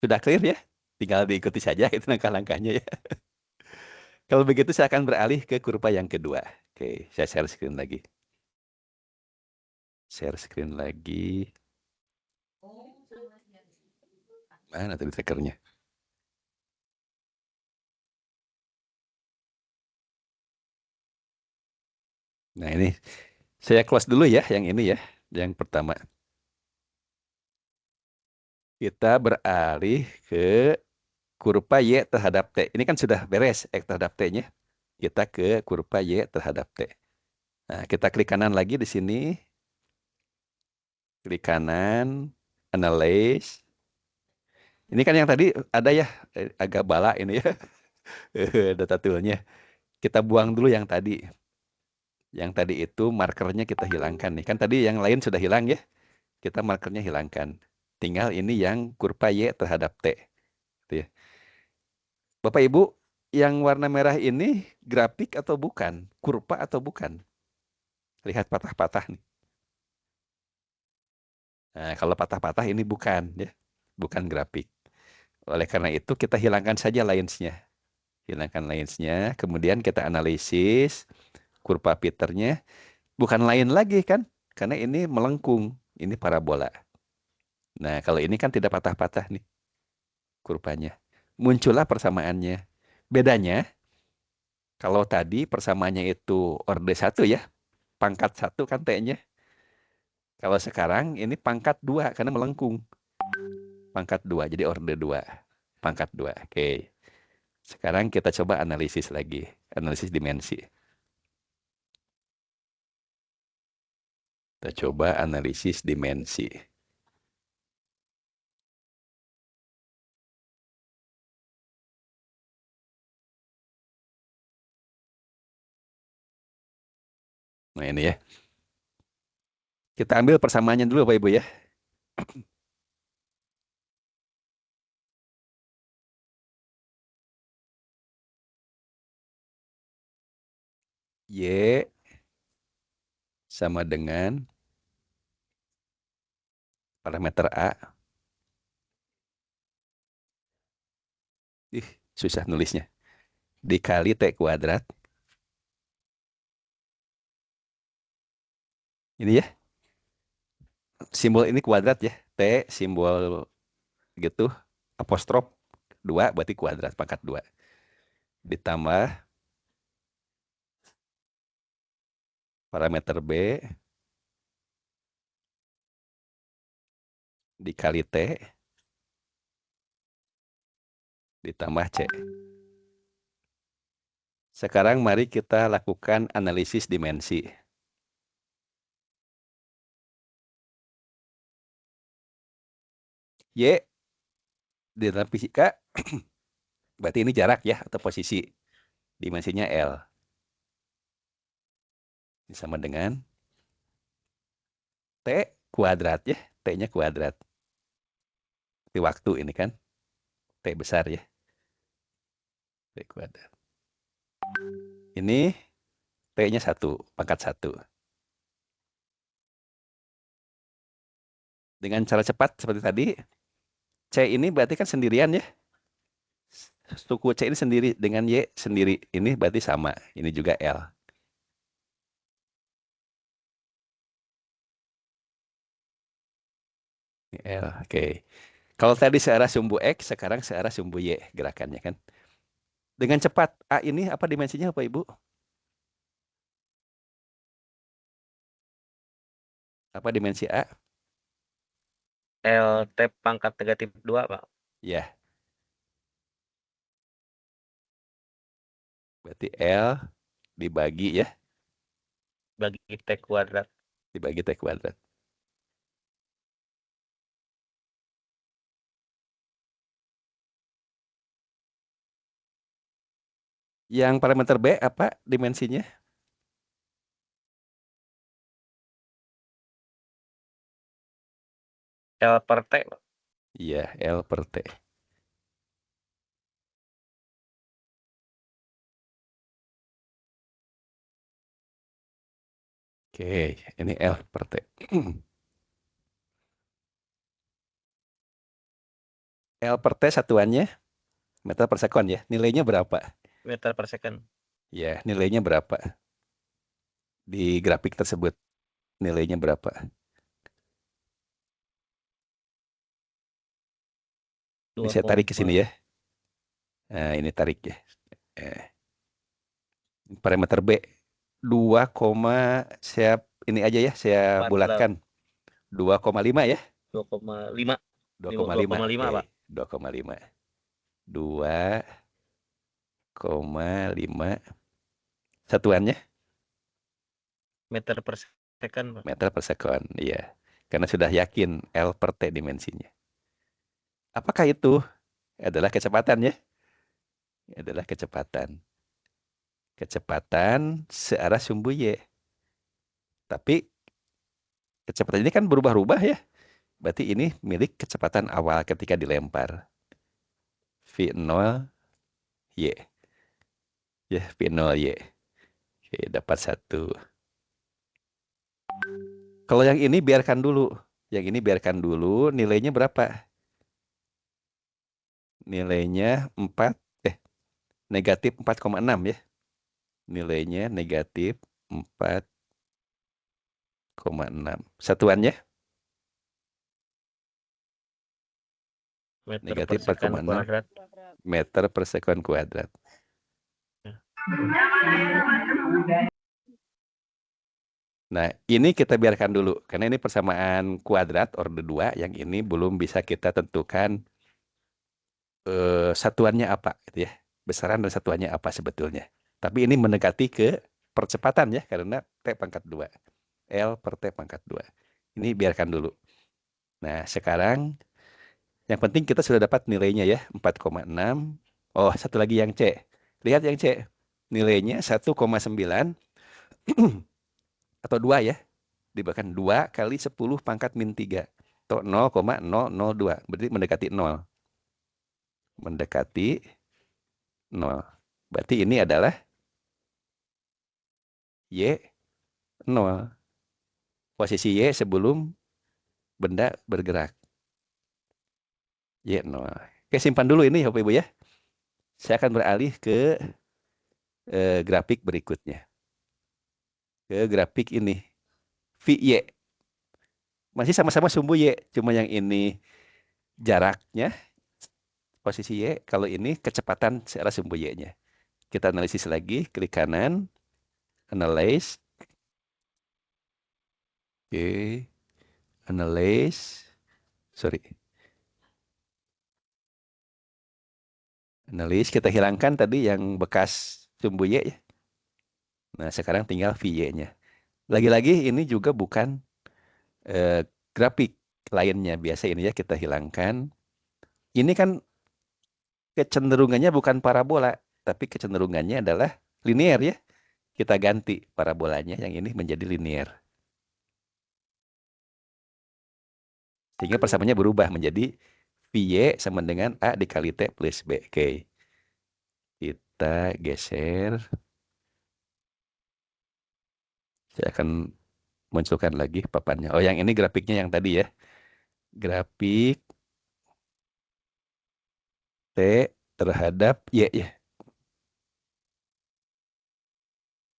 Sudah clear ya? Tinggal diikuti saja itu langkah-langkahnya ya. Kalau begitu saya akan beralih ke kurva yang kedua. Oke, saya share screen lagi. Share screen lagi. Mana tadi trackernya? Nah ini, saya close dulu ya yang ini ya. Yang pertama. Kita beralih ke kurva Y terhadap T. Ini kan sudah beres X terhadap T-nya. Kita ke kurva Y terhadap T. Nah, kita klik kanan lagi di sini. Klik kanan, analyze. Ini kan yang tadi ada ya, agak bala ini ya, data tool-nya. Kita buang dulu yang tadi. Yang tadi itu markernya kita hilangkan nih. Kan tadi yang lain sudah hilang ya. Kita markernya hilangkan. Tinggal ini yang kurva Y terhadap T. Gitu ya. Bapak Ibu, yang warna merah ini grafik atau bukan? Kurva atau bukan? Lihat patah-patah nih. Nah, kalau patah-patah ini bukan ya. Bukan grafik. Oleh karena itu kita hilangkan saja lines-nya. Hilangkan lines-nya, kemudian kita analisis kurva Peternya. Bukan lain lagi kan? Karena ini melengkung. Ini parabola. Nah, kalau ini kan tidak patah-patah nih kurvanya. Muncullah persamaannya. Bedanya, kalau tadi persamaannya itu orde 1 ya, pangkat 1 kan T-nya. Kalau sekarang ini pangkat 2 karena melengkung. Pangkat 2, jadi orde 2. Pangkat 2, oke. Sekarang kita coba analisis lagi. Analisis dimensi. Kita coba analisis dimensi. Nah ini ya. Kita ambil persamaannya dulu Bapak Ibu ya. Y sama dengan parameter A. Ih, susah nulisnya. Dikali T kuadrat. Ini ya. Simbol ini kuadrat ya. T simbol gitu. Apostrof 2 berarti kuadrat pangkat 2. Ditambah parameter B dikali T ditambah C. Sekarang mari kita lakukan analisis dimensi. Y di dalam fisika berarti ini jarak ya atau posisi. Dimensinya L. Ini sama dengan T kuadrat ya. T-nya kuadrat. Di waktu ini kan. T besar ya. T kuadrat. Ini T-nya 1, pangkat 1. Dengan cara cepat seperti tadi, C ini berarti kan sendirian ya. Suku C ini sendiri dengan Y sendiri. Ini berarti sama. Ini juga L. Ini L, oke. Kalau tadi searah sumbu X, sekarang searah sumbu Y gerakannya kan. Dengan cepat, A ini apa dimensinya Bapak Ibu? Apa dimensi A? L tab pangkat negatif 2, Pak. Ya, berarti L dibagi ya, Bagi T kuadrat. dibagi T kuadrat. Yang parameter B apa dimensinya? L per T, Pak. Iya, L per T. Oke, ini L per T. L per T satuannya meter per sekon ya. Nilainya berapa? Meter per second. Ya, nilainya berapa? Di grafik tersebut nilainya berapa? Ini saya tarik ke sini ya. Nah, ini tarik ya. Parameter B 2, saya ini aja ya, saya 4, bulatkan 2,5 ya. 2,5. 2,5. 2,5, Oke, Pak. 2,5. 2,5 satuannya Meter per second, Pak. meter per sekon. Iya. Karena sudah yakin L per T dimensinya. Apakah itu adalah kecepatan ya? Adalah kecepatan. Kecepatan searah sumbu Y. Tapi kecepatan ini kan berubah-ubah ya. Berarti ini milik kecepatan awal ketika dilempar. V0 Y. Ya, V0 Y. Oke, dapat 1. Kalau yang ini biarkan dulu. Yang ini biarkan dulu. Nilainya berapa? Nilainya negatif 4,6 ya. Nilainya negatif 4,6. Satuannya Meter negatif per second 4,6 kuadrat. meter per sekon kuadrat. Nah, ini kita biarkan dulu. Karena ini persamaan kuadrat orde 2. Yang ini belum bisa kita tentukan satuannya apa. Gitu ya. Besaran dan satuannya apa sebetulnya. Tapi ini mendekati ke percepatan ya. Karena T pangkat 2. L per T pangkat 2. Ini biarkan dulu. Nah, sekarang yang penting kita sudah dapat nilainya ya. 4,6. Oh, satu lagi yang C. Lihat yang C. Nilainya 1,9 atau 2 ya. Dibahkan 2 kali 10 pangkat min 3. Atau 0,002. Berarti mendekati 0. Mendekati 0. Berarti ini adalah Y 0. Posisi Y sebelum benda bergerak. Y 0. Oke, simpan dulu ini Bapak Ibu ya. Saya akan beralih ke grafik berikutnya. Ke grafik ini. VY. Masih sama-sama sumbu Y. Cuma yang ini jaraknya, posisi Y. Kalau ini kecepatan searah sumbu Y-nya. Kita analisis lagi. Klik kanan. Analyze. Oke. Analyze. Sorry. Analyze. Kita hilangkan tadi yang bekas sumbu Y ya. Nah, sekarang tinggal VY-nya. Lagi-lagi ini juga bukan grafik lainnya. Biasa ini ya kita hilangkan. Ini kan kecenderungannya bukan parabola, tapi kecenderungannya adalah linear ya. Kita ganti parabolanya yang ini menjadi linear. Sehingga persamaannya berubah menjadi VY sama dengan A dikali T plus B. Oke. Kita geser. Saya akan munculkan lagi papannya. Oh, yang ini grafiknya yang tadi ya. Grafik T terhadap Y ya.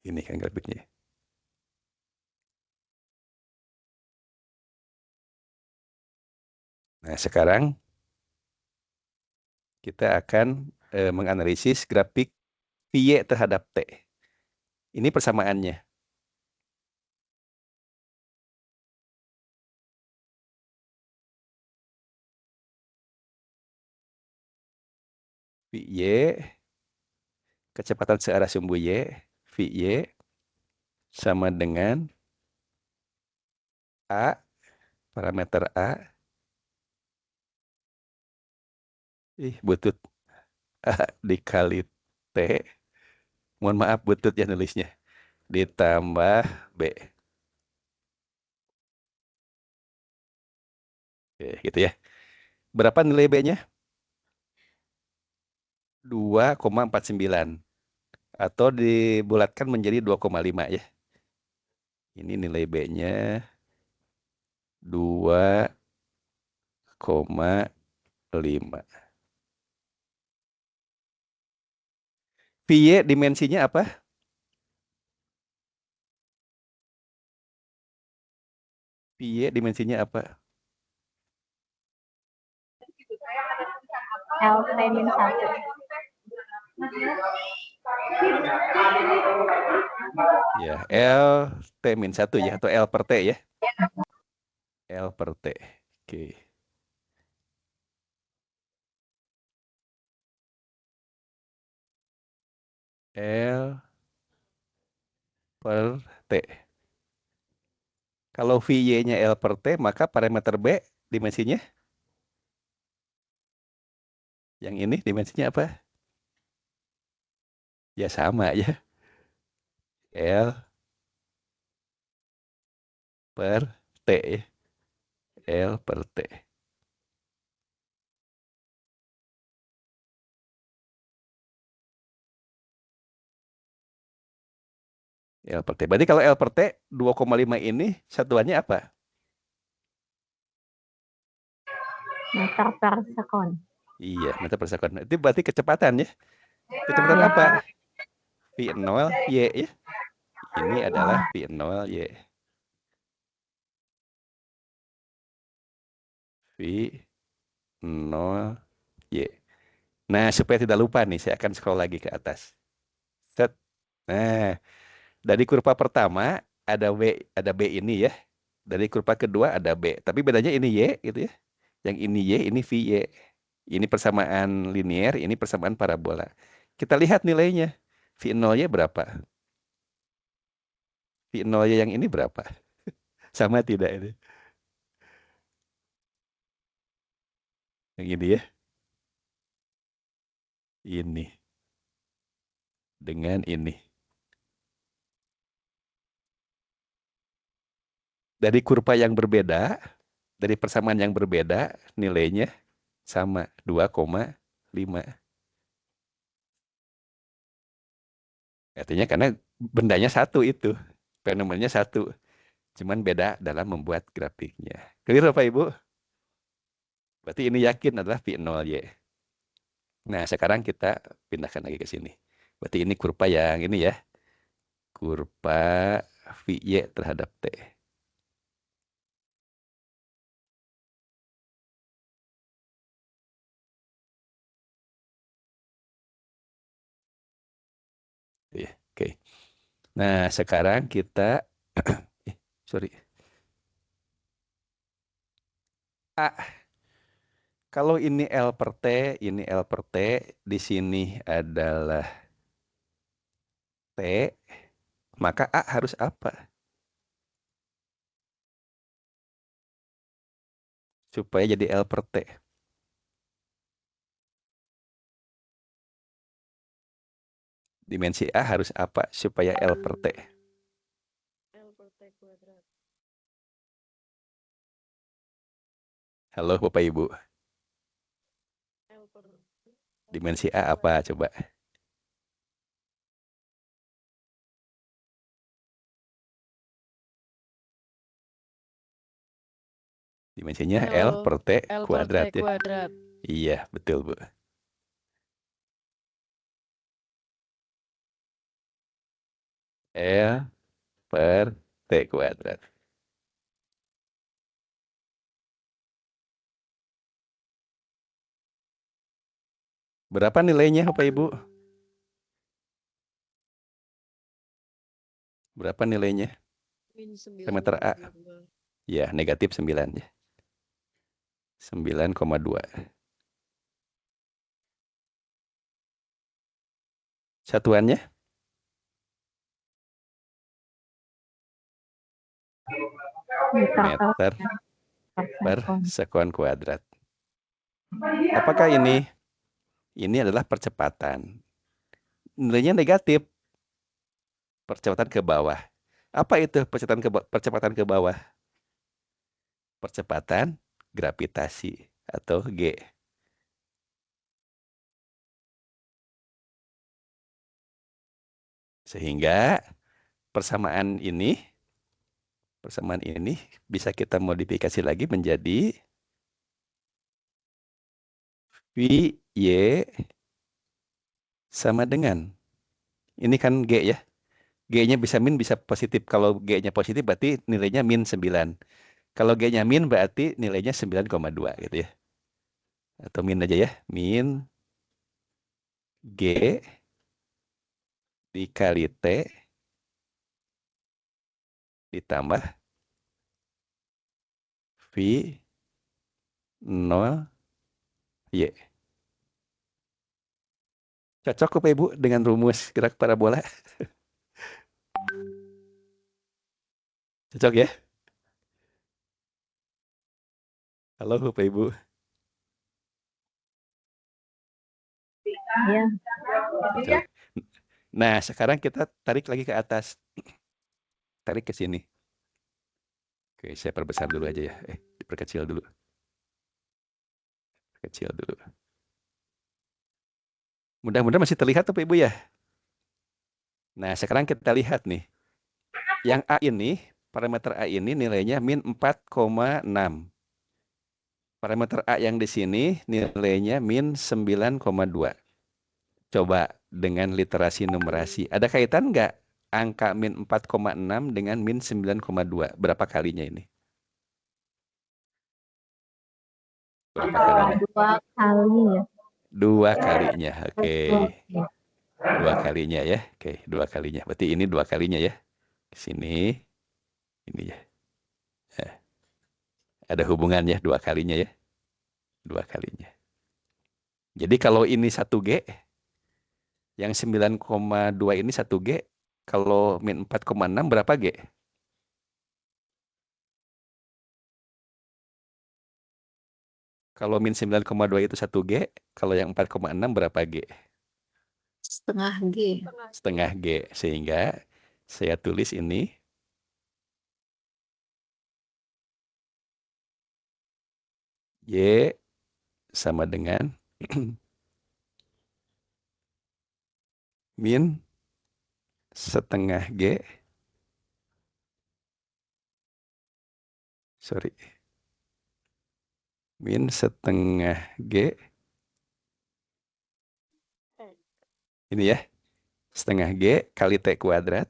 Ini kan grafiknya. Nah, sekarang kita akan menganalisis grafik VY terhadap T. Ini persamaannya. VY, kecepatan searah sumbu Y, VY sama dengan A, parameter A. Butut A dikali T. Mohon maaf butut ya nulisnya. Ditambah B. Oke, gitu ya. Berapa nilai B-nya? 2,49. Atau dibulatkan menjadi 2,5 ya. Ini nilai B-nya 2,5. 5. VY dimensinya apa? VY dimensinya apa? LT min 1. Ya, L T min 1 ya, atau L per T ya. L per T. Oke. L per T. Kalau VY-nya L per T, maka parameter B dimensinya? Yang ini dimensinya apa? Ya sama ya. L per T ya. L per T. L per T. Berarti kalau L per T 2,5 ini satuannya apa? Meter per sekon. Iya, meter per second. Itu berarti kecepatan ya. Kecepatan Iya. apa? V0 Y ya. Ini adalah V0 Y. V0 Y. Nah, supaya tidak lupa nih, saya akan scroll lagi ke atas. Set. Nah, dari kurva pertama ada B ini ya. Dari kurva kedua ada B. Tapi bedanya ini Y gitu ya. Yang ini Y, ini VY. Ini persamaan linier, ini persamaan parabola. Kita lihat nilainya. V0Y berapa? V0Y yang ini berapa? Sama tidak ini? Yang ini ya. Ini. Dengan ini. Dari kurva yang berbeda, dari persamaan yang berbeda, nilainya sama 2,5. Artinya karena bendanya satu itu. Fenomenanya satu. Cuman beda dalam membuat grafiknya. Clear Bapak Ibu? Berarti ini yakin adalah V0Y. Nah, sekarang kita pindahkan lagi ke sini. Berarti ini kurva yang ini ya. Kurva VY terhadap T. Ya, oke. Nah, sekarang kita sorry. A. Kalau ini L per T, ini L per T, di sini adalah T, maka A harus apa? Supaya jadi L per T. Dimensi A harus apa supaya L per T? L per T kuadrat. Halo Bapak Ibu. L per Dimensi A apa coba? Dimensinya L per T L per kuadrat T ya. kuadrat. Iya, betul Bu. L per T kuadrat. Berapa nilainya Bapak Ibu? Berapa nilainya? Min 9. Parameter A. Ya, negatif 9 ya. 9,2. Satuannya? Meter Meter per sekon. sekon kuadrat. Apakah ini? Ini adalah percepatan. Nilainya negatif. Percepatan ke bawah. Apa itu percepatan ke bawah? Percepatan gravitasi atau G. Sehingga persamaan ini bisa kita modifikasi lagi menjadi V, Y sama dengan. Ini kan G ya. G-nya bisa min, bisa positif. Kalau G-nya positif berarti nilainya min 9. Kalau G-nya min berarti nilainya 9,2 gitu ya. Atau min aja ya. Min G dikali T ditambah V 0 Y. Cocok Bapak Ibu dengan rumus gerak parabola? Cocok ya? Halo Bapak Ibu. Iya. Cocok. Nah, sekarang kita tarik lagi ke atas. Tarik ke sini. Oke, saya perbesar dulu aja ya. Diperkecil dulu. Kecil dulu. Mudah-mudahan masih terlihat Bapak Ibu ya. Nah, sekarang kita lihat nih. Yang A ini, parameter A ini nilainya min 4,6. Parameter A yang di sini nilainya min 9,2. Coba dengan literasi numerasi. Ada kaitan nggak angka min 4,6 dengan min 9,2? Berapa kalinya ini? Berapa kalinya? 2 kali ya. 2 kalinya. Oke. Oke. 2 kalinya ya. Oke, 2 kalinya. Berarti ini 2 kalinya ya. Ke sini. Ini ya. Eh, Ada hubungannya 2 kalinya ya. 2 kalinya. Jadi kalau ini 1G, yang 9,2 ini 1G, kalau min 4,6 berapa G? Kalau min 9,2 itu 1G, kalau yang 4,6 berapa G? Setengah G. Setengah G. Sehingga saya tulis ini Y sama dengan min setengah G. Sorry. Min setengah G. Ini ya. Setengah G kali T kuadrat.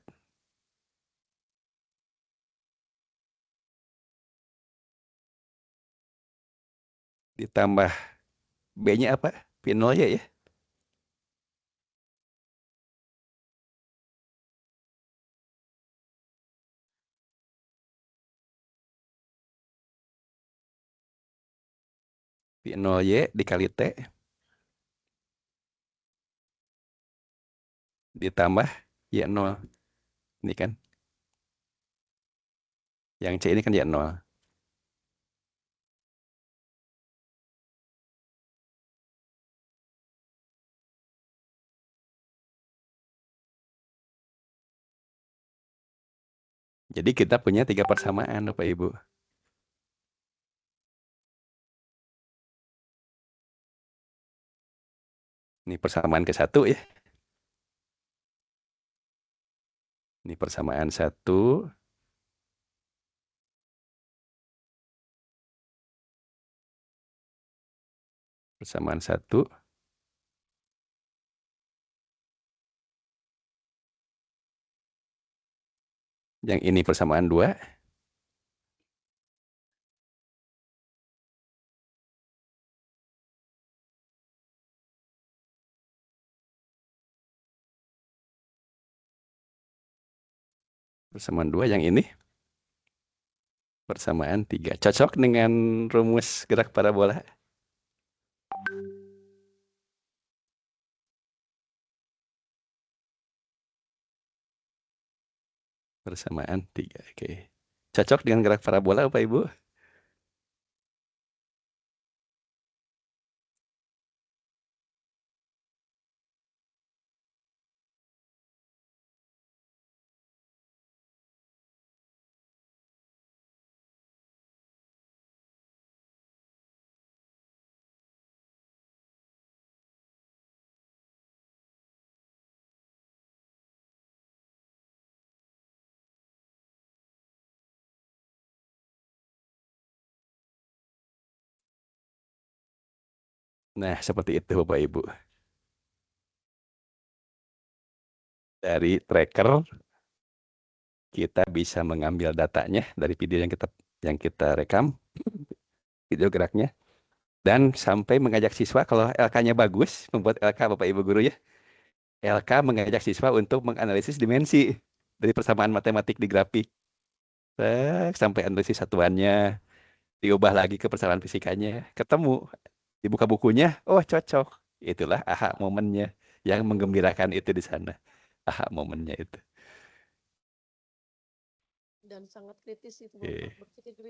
Ditambah B-nya apa? P0 ya. P0Y dikali T. Ditambah Y0. Ini kan. Yang C ini kan Y0. Jadi kita punya 3 persamaan Bapak Ibu. Ini persamaan ke-1 ya. Ini persamaan 1. Persamaan 1. Yang ini persamaan 2. Persamaan 2 yang ini. Persamaan 3. Cocok dengan rumus gerak parabola? Persamaan 3. Oke. Cocok dengan gerak parabola Bapak Ibu? Nah, seperti itu Bapak Ibu. Dari tracker kita bisa mengambil datanya dari video yang kita rekam, video geraknya, dan sampai mengajak siswa kalau LK-nya bagus, membuat LK Bapak Ibu guru ya. LK mengajak siswa untuk menganalisis dimensi dari persamaan matematik di grafik. Sampai analisis satuannya, diubah lagi ke persamaan fisikanya, ketemu, dibuka bukunya, oh cocok. Itulah aha momennya yang menggembirakan itu di sana. Aha momennya itu. Dan sangat kritis itu Oke. Bapak. Berpikir